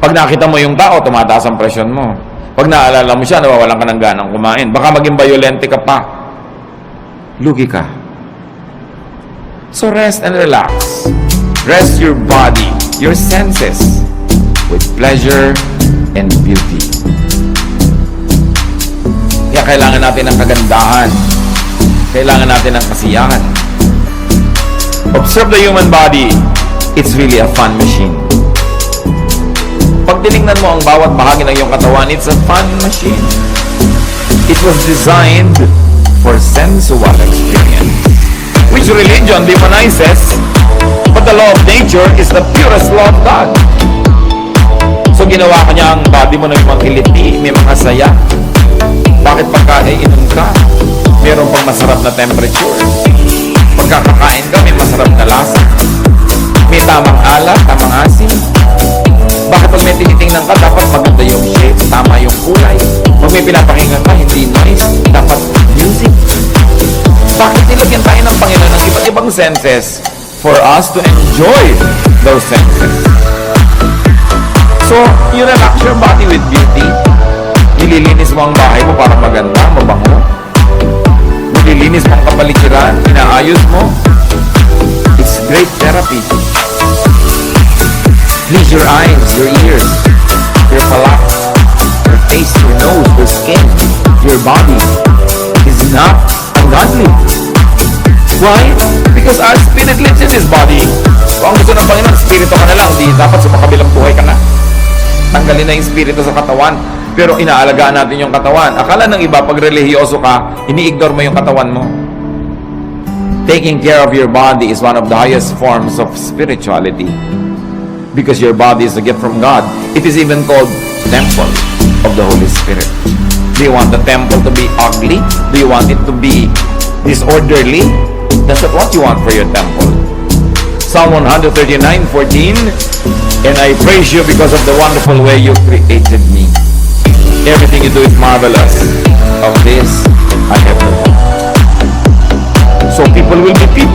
Pag nakita mo yung tao, tumataas ang presyon mo. Pag naalala mo siya, nawawalan ka ng ganang kumain. Baka maging violente ka pa. Lugi ka. So rest and relax. Rest your body, your senses with pleasure and beauty. Kaya kailangan natin ng kagandahan. Kailangan natin ng kasiyahan. Observe the human body. It's really a fun machine. Pag tinignan mo ang bawat bahagi ng iyong katawan, it's a fun machine. It was designed for sensual experience, which religion demonizes, but the law of nature is the purest law of God. So ginawa ka niya ang body mo na may mga kiliti, may mga saya. Bakit pagka iinom ka, mayroon pang masarap na temperature? Pagkakakain ka, may masarap na lasa. May tamang alat, tamang asin. Bakit pag may tinitingnan ka, dapat maganda yung shape, tama yung kulay. Pag may pinapakinggan ka, hindi noise, dapat music. Bakit nilagyan tayo ng Panginoon ng iba't ibang senses for us to enjoy those senses? So, you relax your body with beauty. Nililinis mo ang bahay mo para maganda, mabango. Nililinis mo ang kapaligiran, inaayos mo. It's great therapy. Please your eyes, your ears, your palate, your face, your nose, your skin, your body is not ungodly. Why? Because our spirit lives in this body. Kung ang gusto ng Panginoon, spirito ka na lang, di dapat sa makabilang buhay ka na. Tanggalin na yung spirito sa katawan, pero inaalagaan natin yung katawan. Akala ng iba, pag relihiyoso ka, ini-ignore mo yung katawan mo. Taking care of your body is one of the highest forms of spirituality. Because your body is a gift from God. It is even called temple of the Holy Spirit. Do you want the temple to be ugly? Do you want it to be disorderly? That's not what you want for your temple. Psalm 139:14, and I praise you because of the wonderful way you created me. Everything you do is marvelous. Of this I have no doubt.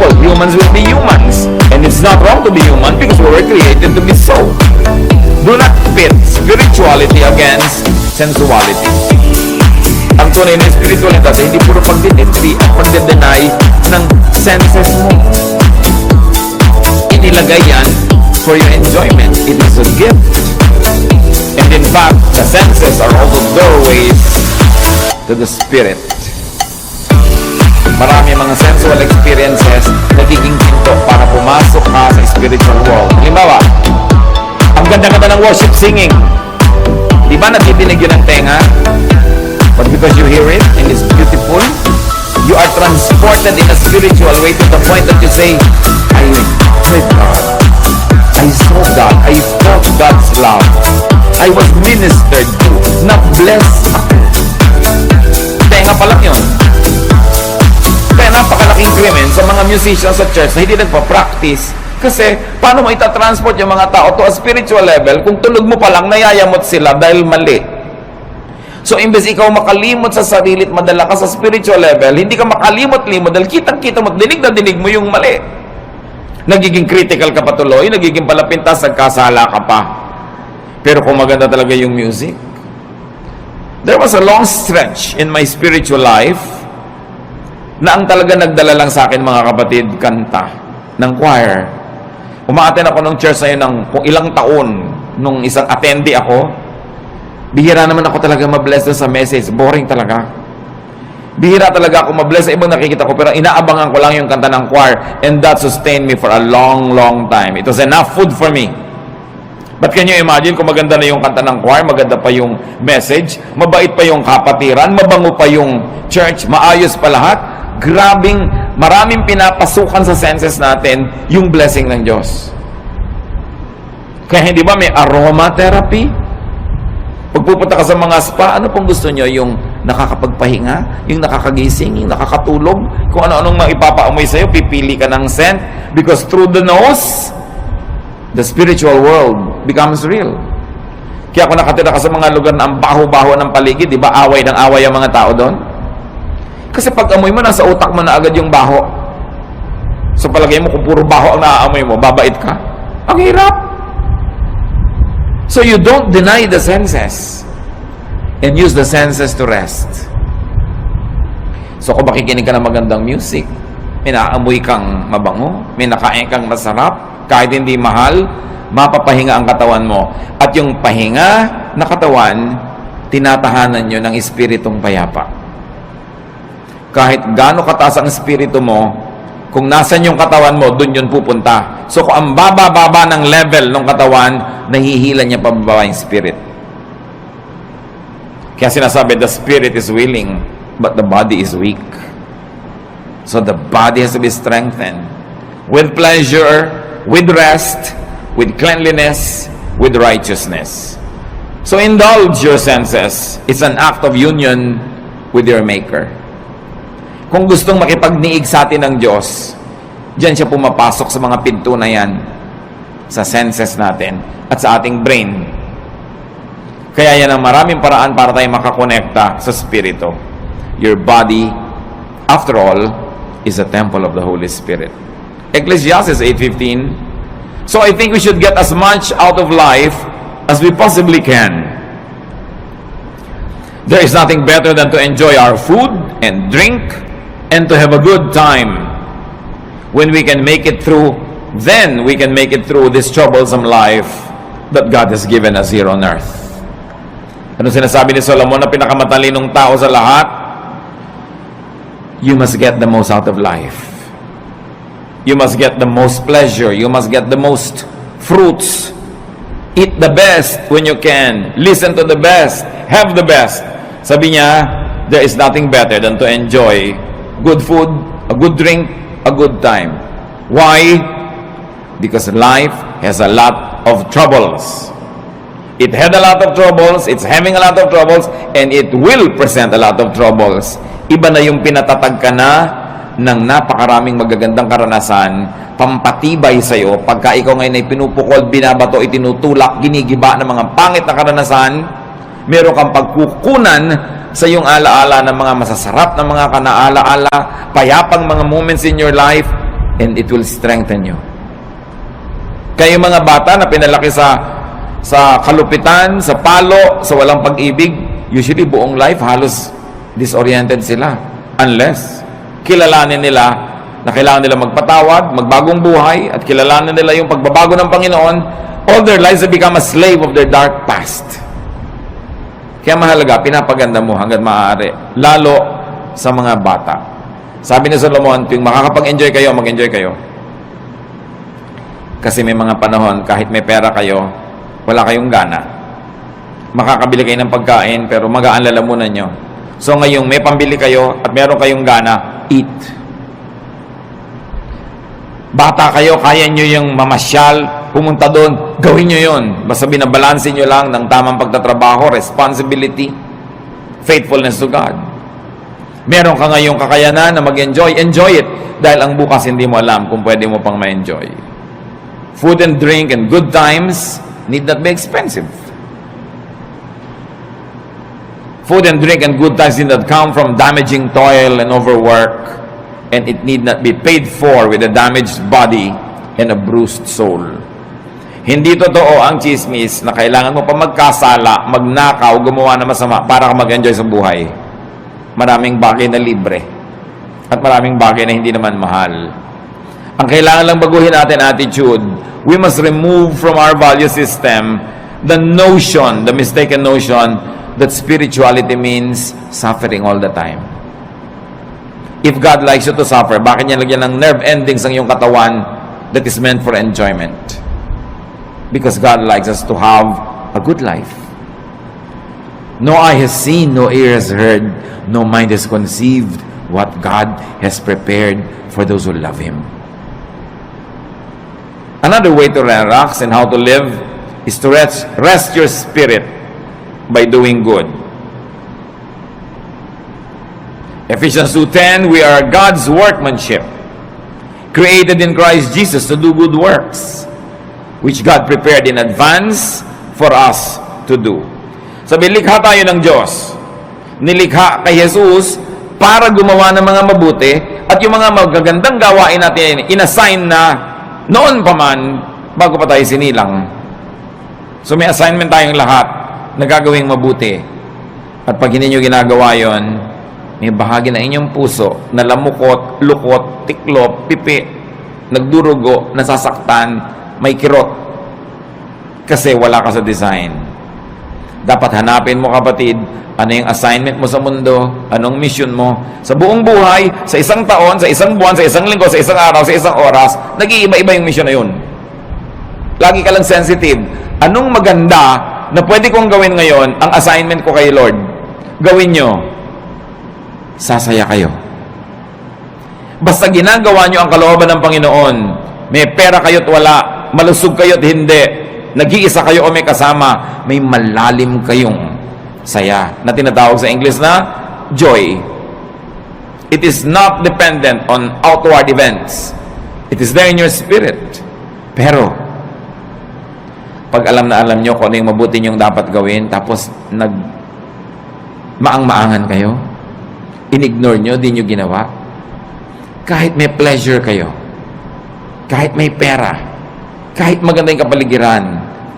people. Humans will be humans. And it's not wrong to be human because we were created to be so. Do not pit spirituality against sensuality. Ang tunay na spirituality, hindi puro pagdidentry at pagdedeny ng senses mo. Inilagay yan for your enjoyment. It is a gift. And in fact, the senses are also doorways to the spirit. Marami mga sensual experiences nagiging pinto para pumasok ka sa spiritual world. Halimbawa, ang ganda-ganda ng worship singing. Di ba natidinig yun ang tenga? But because you hear it and it's beautiful, you are transported in a spiritual way to the point that you say, I heard God. I saw God. I felt God's love. I was ministered to. Na-blessed ako. Tenga pa lang yun. Kaya napakalaking krimen sa mga musicians sa church na hindi nagpa-practice. Kasi, paano mo itatransport yung mga tao to a spiritual level kung tulog mo pa lang nayayamot sila dahil mali? So, imbes ikaw makalimot sa sarili at madala ka sa spiritual level, hindi ka makalimot-limot dahil kitang-kita mo, dinig na dinig mo yung mali. Nagiging critical ka patuloy, nagiging palapintas, nagkasala ka pa. Pero kung maganda talaga yung music, there was a long stretch in my spiritual life na ang talaga nagdala lang sa akin, mga kapatid, kanta ng choir. Umaaten ako ng church na yun ng kung ilang taon, nung isang attendee ako. Bihira naman ako talaga mabless sa message. Boring talaga. Bihira talaga ako mabless sa ibang nakikita ko, pero inaabangan ko lang yung kanta ng choir, and that sustained me for a long, long time. It was enough food for me. But can you imagine kung maganda na yung kanta ng choir, maganda pa yung message, mabait pa yung kapatiran, mabango pa yung church, maayos pa lahat? Grabing, maraming pinapasukan sa senses natin yung blessing ng Diyos. Kaya hindi ba may aromatherapy? Pag pupunta ka sa mga spa, ano pong gusto nyo? Yung nakakapagpahinga, yung nakakagising, yung nakakatulog, kung ano-anong maipapaamoy sa'yo, pipili ka ng scent, because through the nose, the spiritual world becomes real. Kaya kung nakatira ka sa mga lugar na ang baho-baho ng paligid, di ba away ng away ang mga tao doon? Kasi pag amoy mo, nasa utak mo na agad yung baho. So palagay mo, kung puro baho ang naaamoy mo, babait ka? Ang hirap. So you don't deny the senses and use the senses to rest. So kung makikinig ka ng magandang music, may naaamoy kang mabango, may nakain kang masarap, kahit hindi mahal, mapapahinga ang katawan mo. At yung pahinga na katawan, tinatahanan nyo ng espiritong payapa. Kahit gaano kataas ang espiritu mo, kung nasan yung katawan mo, dun yun pupunta. So kung ang baba-baba ng level ng katawan, nahihila niya pababa yung spirit. Kaya sinasabi, the spirit is willing, but the body is weak. So the body has to be strengthened. With pleasure, with rest, with cleanliness, with righteousness. So indulge your senses. It's an act of union with your Maker. Kung gustong makipagniig sa atin ng Diyos, diyan siya pumapasok sa mga pinto na yan, sa senses natin, at sa ating brain. Kaya yan ang maraming paraan para tayo makakonekta sa Spirito. Your body, after all, is a temple of the Holy Spirit. Ecclesiastes 8:15. So I think we should get as much out of life as we possibly can. There is nothing better than to enjoy our food and drink and to have a good time. When we can make it through, then we can make it through this troublesome life that God has given us here on earth. Ano sinasabi ni Solomon na pinakamatalinong tao sa lahat? You must get the most out of life. You must get the most pleasure. You must get the most fruits. Eat the best when you can. Listen to the best. Have the best. Sabi niya, there is nothing better than to enjoy good food, a good drink, a good time. Why? Because life has a lot of troubles. It had a lot of troubles, it's having a lot of troubles, and it will present a lot of troubles. Iba na yung pinatatag ka na ng napakaraming magagandang karanasan, pampatibay sa'yo, pagka ikaw ngayon ay pinupukol, binabato, itinutulak, ginigiba ng mga pangit na karanasan, meron kang pagkukunan sa iyong alaala ng mga masasarap na mga kanaalaala, payapang mga moments in your life, and it will strengthen you. Kayo mga bata na pinalaki sa kalupitan, sa palo, sa walang pag-ibig, usually buong life halos disoriented sila. Unless kilalanin nila na kailangan nila magpatawad, magbagong buhay, at kilalanin nila yung pagbabago ng Panginoon, all their lives they become a slave of their dark past. Kaya mahalaga, pinapaganda mo hanggang maaari, lalo sa mga bata. Sabi ni Solomon, tuwing makakapag-enjoy kayo, mag-enjoy kayo. Kasi may mga panahon, kahit may pera kayo, wala kayong gana. Makakabili kayo ng pagkain, pero magaan lalamunan nyo. So ngayong may pambili kayo at meron kayong gana, eat. Bata kayo, kaya nyo yung mamasyal, pumunta doon, gawin nyo yun. Basta binabalansin nyo lang ng tamang pagtatrabaho, responsibility, faithfulness to God. Meron ka ngayong kakayanan na mag-enjoy, enjoy it. Dahil ang bukas hindi mo alam kung pwede mo pang ma-enjoy. Food and drink and good times need not be expensive. Food and drink and good times need not come from damaging toil and overwork, and it need not be paid for with a damaged body and a bruised soul. Hindi totoo ang chismis na kailangan mo pa magkasala, magnakaw, gumawa na masama para ka mag-enjoy sa buhay. Maraming bagay na libre at maraming bagay na hindi naman mahal. Ang kailangan lang baguhin natin attitude. We must remove from our value system the notion, the mistaken notion that spirituality means suffering all the time. If God likes you to suffer, bakit niya lagyan ng nerve endings ang iyong katawan that is meant for enjoyment? Because God likes us to have a good life. No eye has seen, no ear has heard, no mind has conceived what God has prepared for those who love Him. Another way to relax and how to live is to rest your spirit by doing good. Ephesians 2:10, we are God's workmanship, created in Christ Jesus to do good works, which God prepared in advance for us to do. Sabi, likha tayo ng Diyos. Nilikha kay Jesus para gumawa ng mga mabuti, at yung mga magagandang gawain natin, inassign na noon pa man, bago pa tayo sinilang. So may assignment tayong lahat na gagawing mabuti. At pag hindi nyo ginagawa yon, may bahagi na inyong puso na lamukot, lukot, tiklop, pipi, nagdurugo, nasasaktan, may kirot. Kasi wala ka sa design. Dapat hanapin mo, kapatid, ano yung assignment mo sa mundo, anong mission mo. Sa buong buhay, sa isang taon, sa isang buwan, sa isang linggo, sa isang araw, sa isang oras, nag-iiba-iba yung mission na yun. Lagi ka lang sensitive. Anong maganda na pwede kong gawin ngayon, ang assignment ko kay Lord? Gawin nyo. Sasaya kayo. Basta ginagawa nyo ang kalooban ng Panginoon, may pera kayo't wala, malusog kayo't hindi, nag-iisa kayo o may kasama, may malalim kayong saya na tinatawag sa English na joy. It is not dependent on outward events. It is there in your spirit. Pero pag alam nyo kung ano yung mabuti nyong dapat gawin, tapos maang-maangan kayo, inignore nyo, di nyo ginawa, kahit may pleasure kayo, kahit may pera, kahit maganda yung kapaligiran,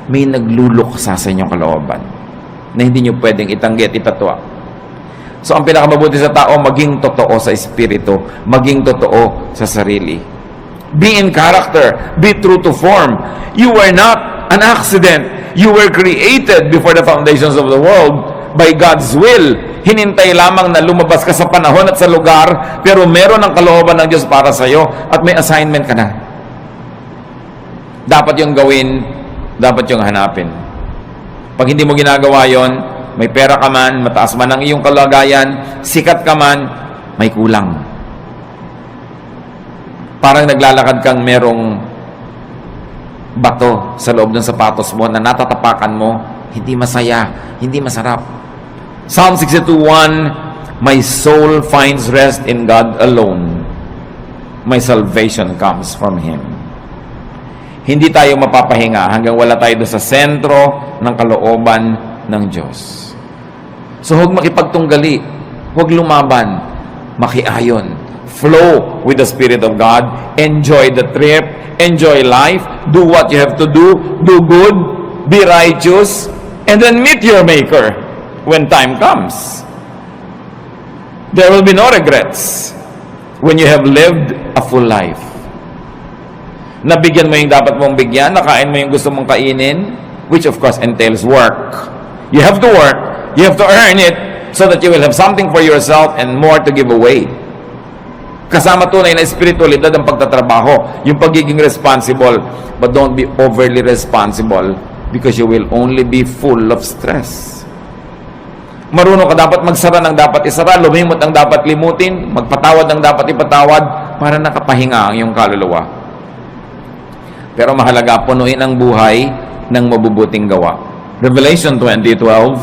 may nagluluksa sa inyong kalooban na hindi nyo pwedeng itanggi at ipatwa. So, ang pinakamabuti sa tao, maging totoo sa espiritu, maging totoo sa sarili. Be in character, be true to form. You were not an accident. You were created before the foundations of the world by God's will. Hinintay lamang na lumabas ka sa panahon at sa lugar, pero meron ang kalooban ng Diyos para sa iyo at may assignment ka na. Dapat yung gawin, dapat yung hanapin. Pag hindi mo ginagawa yon, may pera ka man, mataas man ang iyong kalagayan, sikat ka man, may kulang. Parang naglalakad kang merong bato sa loob ng sapatos mo na natatapakan mo, hindi masaya, hindi masarap. Psalm 62:1, my soul finds rest in God alone. My salvation comes from Him. Hindi tayo mapapahinga hanggang wala tayo doon sa sentro ng kalooban ng Diyos. So huwag makipagtunggali, huwag lumaban, makiayon. flow with the Spirit of God, enjoy the trip, enjoy life, do what you have to do good, be righteous, and then meet your Maker when time comes. There will be no regrets when you have lived a full life. Nabigyan mo yung dapat mong bigyan, nakain mo yung gusto mong kainin, which of course entails work. You have to work, you have to earn it, so that you will have something for yourself and more to give away. Kasama tunay na espiritualidad ang pagtatrabaho, yung pagiging responsible, but don't be overly responsible because you will only be full of stress. Marunong ka dapat magsara ng dapat isara, lumimot ang dapat limutin, magpatawad ng dapat ipatawad, para nakapahinga ang iyong kaluluwa. Pero mahalaga, punuin ang buhay ng mabubuting gawa. Revelation 20:12,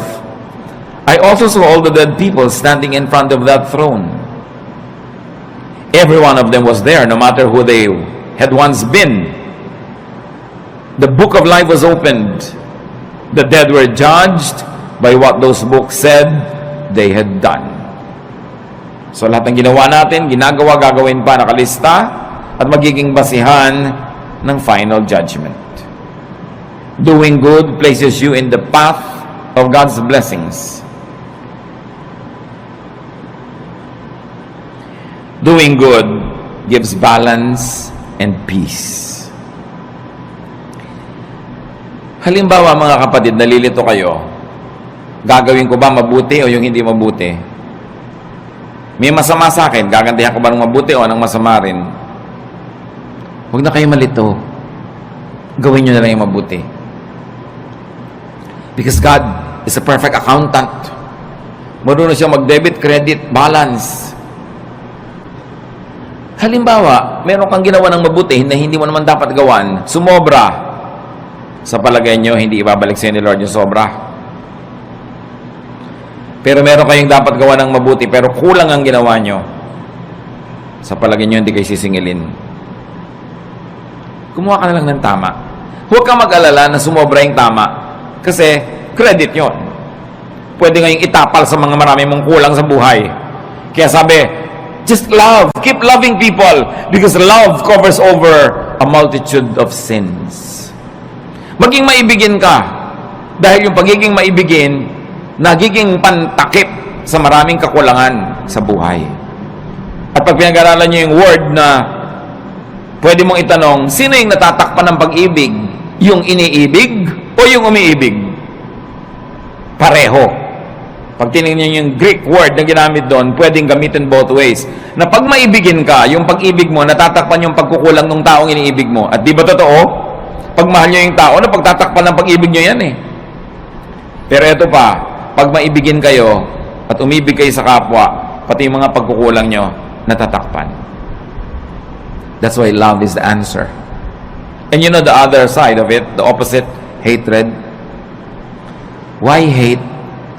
I also saw all the dead people standing in front of that throne. Every one of them was there, no matter who they had once been. The book of life was opened. The dead were judged by what those books said they had done. So lahat ng ginawa natin, ginagawa, gagawin pa, nakalista, at magiging basihan ng final judgment. Doing good places you in the path of God's blessings. Doing good gives balance and peace. Halimbawa mga kapatid, nalilito kayo, gagawin ko ba mabuti o yung hindi mabuti? May masama sa akin, gagantihan ko ba ng mabuti o ng masama rin? Huwag na kayo malito. Gawin nyo na lang yung mabuti. Because God is a perfect accountant. Marunong siya mag-debit, credit, balance. Halimbawa, meron kang ginawa ng mabuti na hindi mo naman dapat gawan, sumobra. Sa palagay nyo, hindi ibabalik sa ni Lord yung sobra. Pero meron kayong dapat gawa ng mabuti, pero kulang ang ginawa nyo. Sa palagay nyo, hindi kayo sisingilin. Kumuha ka na lang ng tama. Huwag kang mag-alala na sumobra yung tama. Kasi, credit yon. Pwede ngayong itapal sa mga marami mong kulang sa buhay. Kaya sabi, just love. Keep loving people. Because love covers over a multitude of sins. Maging maibigin ka. Dahil yung pagiging maibigin, nagiging pantakip sa maraming kakulangan sa buhay. At pag pinag-aralan nyo yung word na pwede mong itanong, sino yung natatakpan ng pag-ibig? Yung iniibig o yung umiibig? Pareho. Pag tinignan nyo yung Greek word na ginamit doon, pwedeng gamitin both ways. Na pag maibigin ka, yung pag-ibig mo, natatakpan yung pagkukulang ng taong iniibig mo. At di ba totoo? Pag mahal nyo yung tao, pagtatakpan ng pag-ibig nyo yan eh. Pero ito pa, pag maibigin kayo at umibig kayo sa kapwa, pati yung mga pagkukulang nyo, natatakpan. That's why love is the answer. And you know the other side of it, the opposite, hatred. Why hate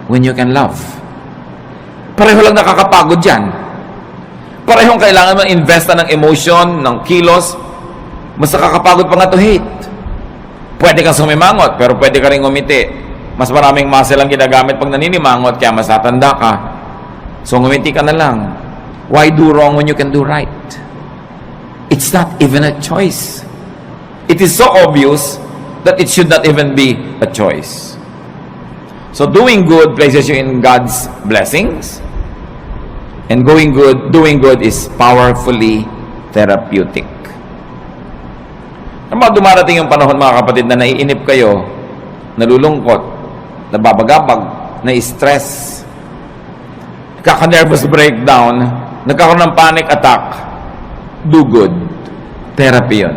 when you can love? Pareho lang nakakapagod yan. Parehong kailangan mo investa ng emotion, ng kilos. Mas nakakapagod pa nga to hate. Pwede kang sumimangot, pero pwede ka rin ngumiti. Mas maraming muscle ang ginagamit pag naninimangot, kaya mas tatanda ka. So ngumiti ka na lang. Why do wrong when you can do right? It's not even a choice. It is so obvious that it should not even be a choice. So doing good places you in God's blessings. And doing good is powerfully therapeutic. Naman dumarating yung panahon mga kapatid na naiinip kayo, nalulungkot, nababagabag, na-stress, kaka-nervous breakdown, nagkakaroon ng panic attack. Do good. Therapy yun.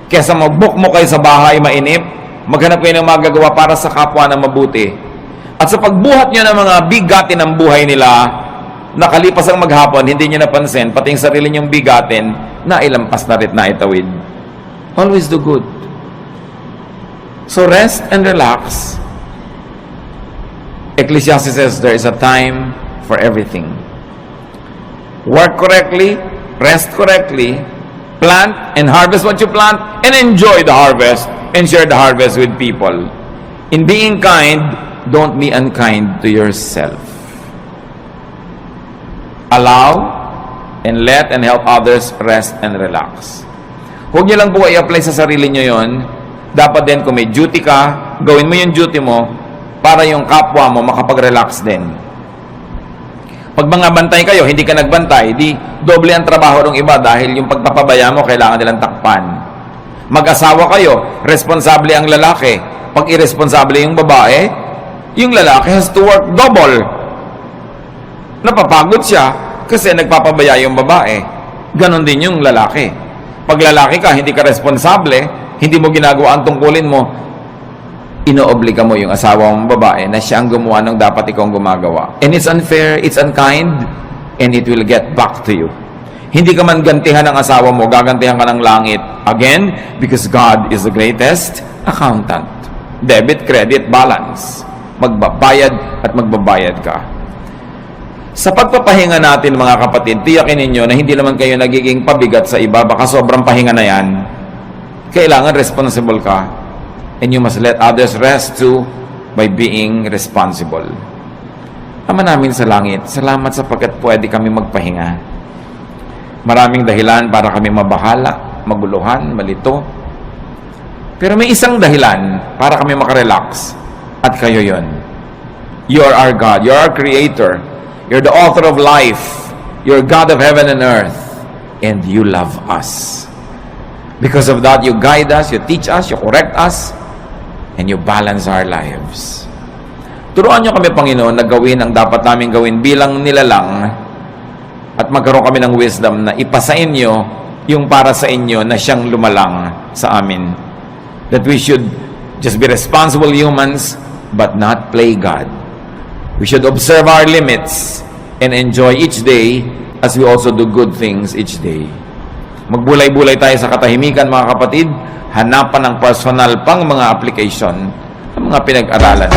Kesa mag-book mo kayo sa bahay, mainip, maghanap kayo ng magagawa para sa kapwa na mabuti. At sa pagbuhat nyo ng mga bigatin ng buhay nila, nakalipas ang maghapon, hindi nyo napansin, pati yung sarili nyong bigatin, nailampas na rin na itawid. Always do good. So rest and relax. Ecclesiastes says there is a time for everything. Work correctly, rest correctly, plant and harvest what you plant, and enjoy the harvest and share the harvest with people. In being kind, don't be unkind to yourself. allow and let and help others rest and relax. Huwag niyo lang po i-apply sa sarili niyo yon. Dapat din kung may duty ka, gawin mo yung duty mo para yung kapwa mo makapag-relax din. Pag mga bantay kayo, hindi ka nagbantay, di doble ang trabaho ng iba dahil yung pagpapabaya mo, kailangan nilang takpan. Mag-asawa kayo, responsable ang lalaki. Pag irresponsable yung babae, yung lalaki has to work double. Napapagod siya kasi nagpapabaya yung babae. Ganon din yung lalaki. Pag lalaki ka, hindi ka responsable, hindi mo ginagawa ang tungkulin mo, inoobliga mo yung asawa mong babae na siya ang gumawa ng dapat ikaw ang gumagawa. And it's unfair, it's unkind, and it will get back to you. Hindi ka man gantihan ng asawa mo, gagantihan ka ng langit. Again, because God is the greatest accountant. Debit, credit, balance. Magbabayad at magbabayad ka. Sa pagpapahinga natin mga kapatid, tiyakin ninyo na hindi naman kayo nagiging pabigat sa iba, baka sobrang pahinga na yan. Kailangan responsible ka. And you must let others rest too by being responsible. Ama namin sa langit, salamat sapagkat pwede kami magpahinga. Maraming dahilan para kami mabahala, maguluhan, malito. Pero may isang dahilan para kami makarelax at kayo yon. You are our God, you are our Creator. You're the author of life. You're God of heaven and earth. And you love us. Because of that, you guide us, you teach us, you correct us, and you balance our lives. Turuan niyo kami, Panginoon, na gawin ang dapat namin gawin bilang nilalang at magkaroon kami ng wisdom na ipasa inyo yung para sa inyo na siyang lumalang sa amin. That we should just be responsible humans but not play God. We should observe our limits and enjoy each day as we also do good things each day. Magbulay-bulay tayo sa katahimikan, mga kapatid. Hanapan ng personal pang mga application ng mga pinag-aralan.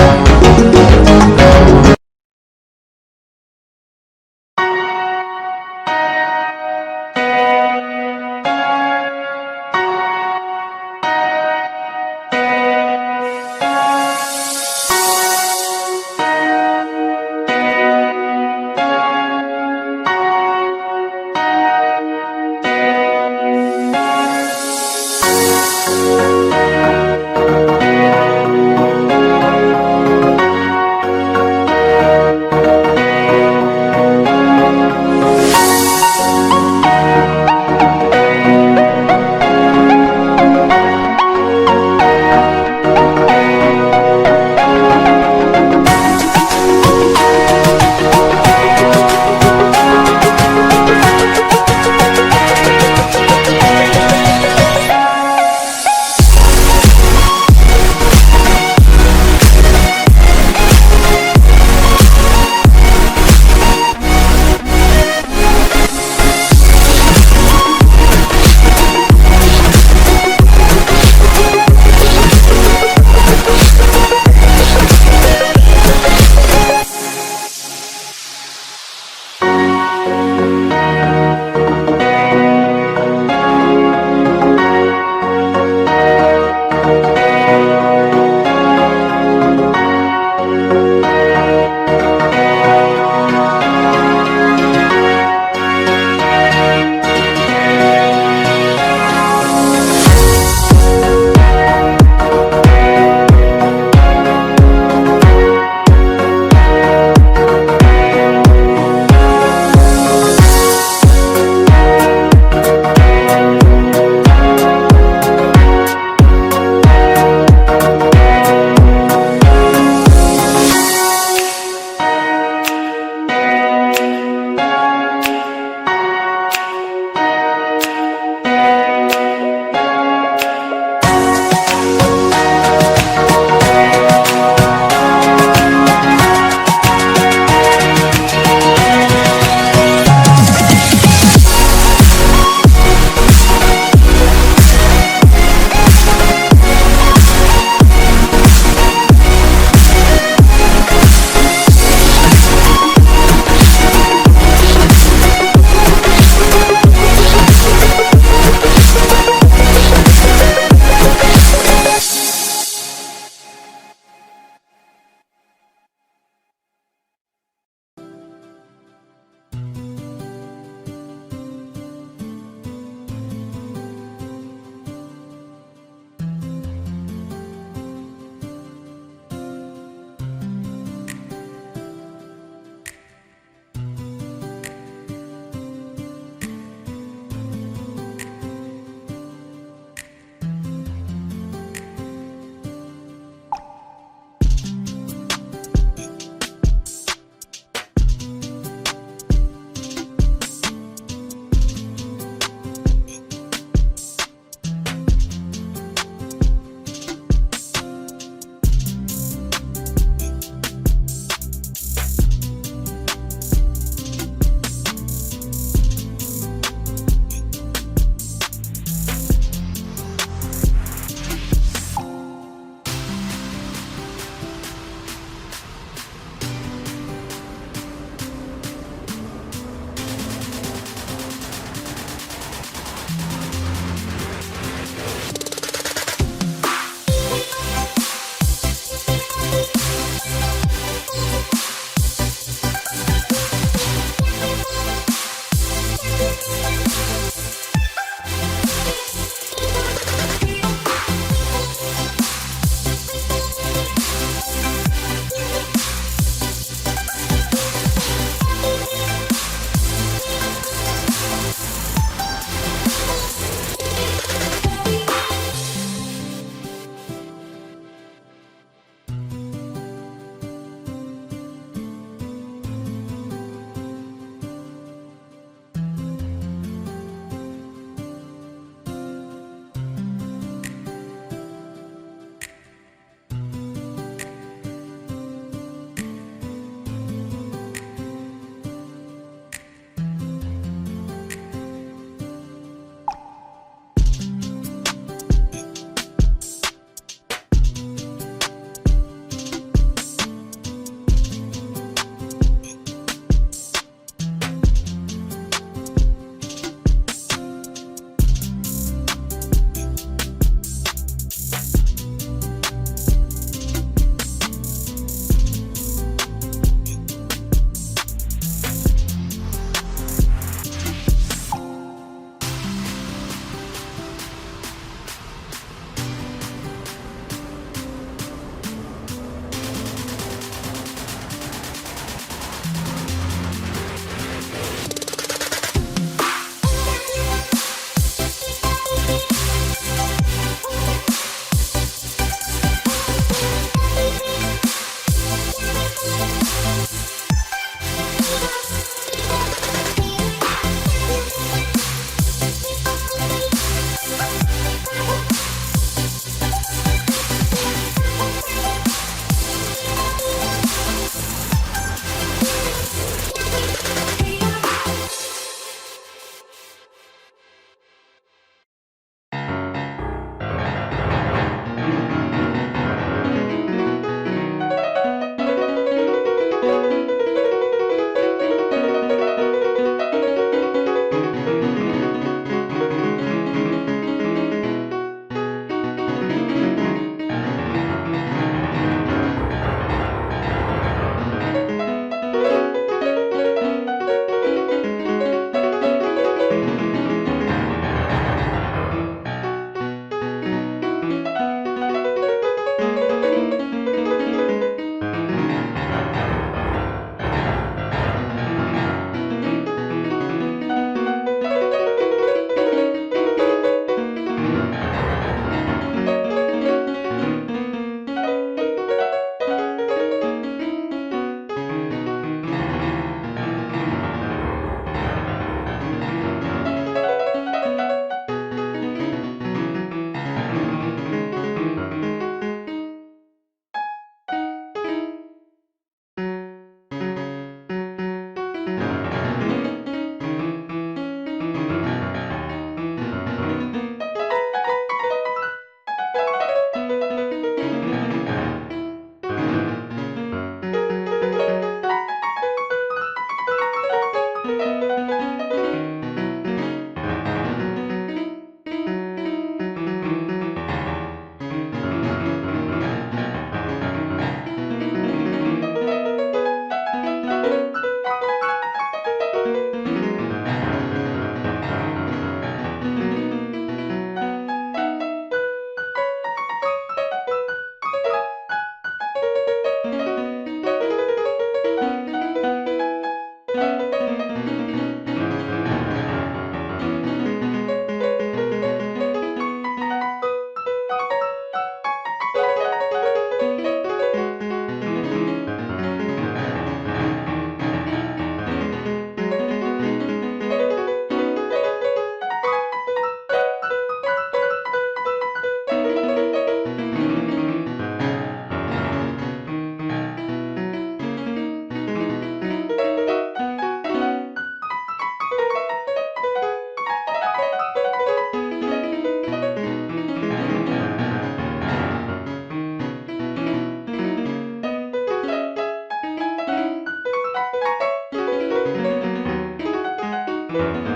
you.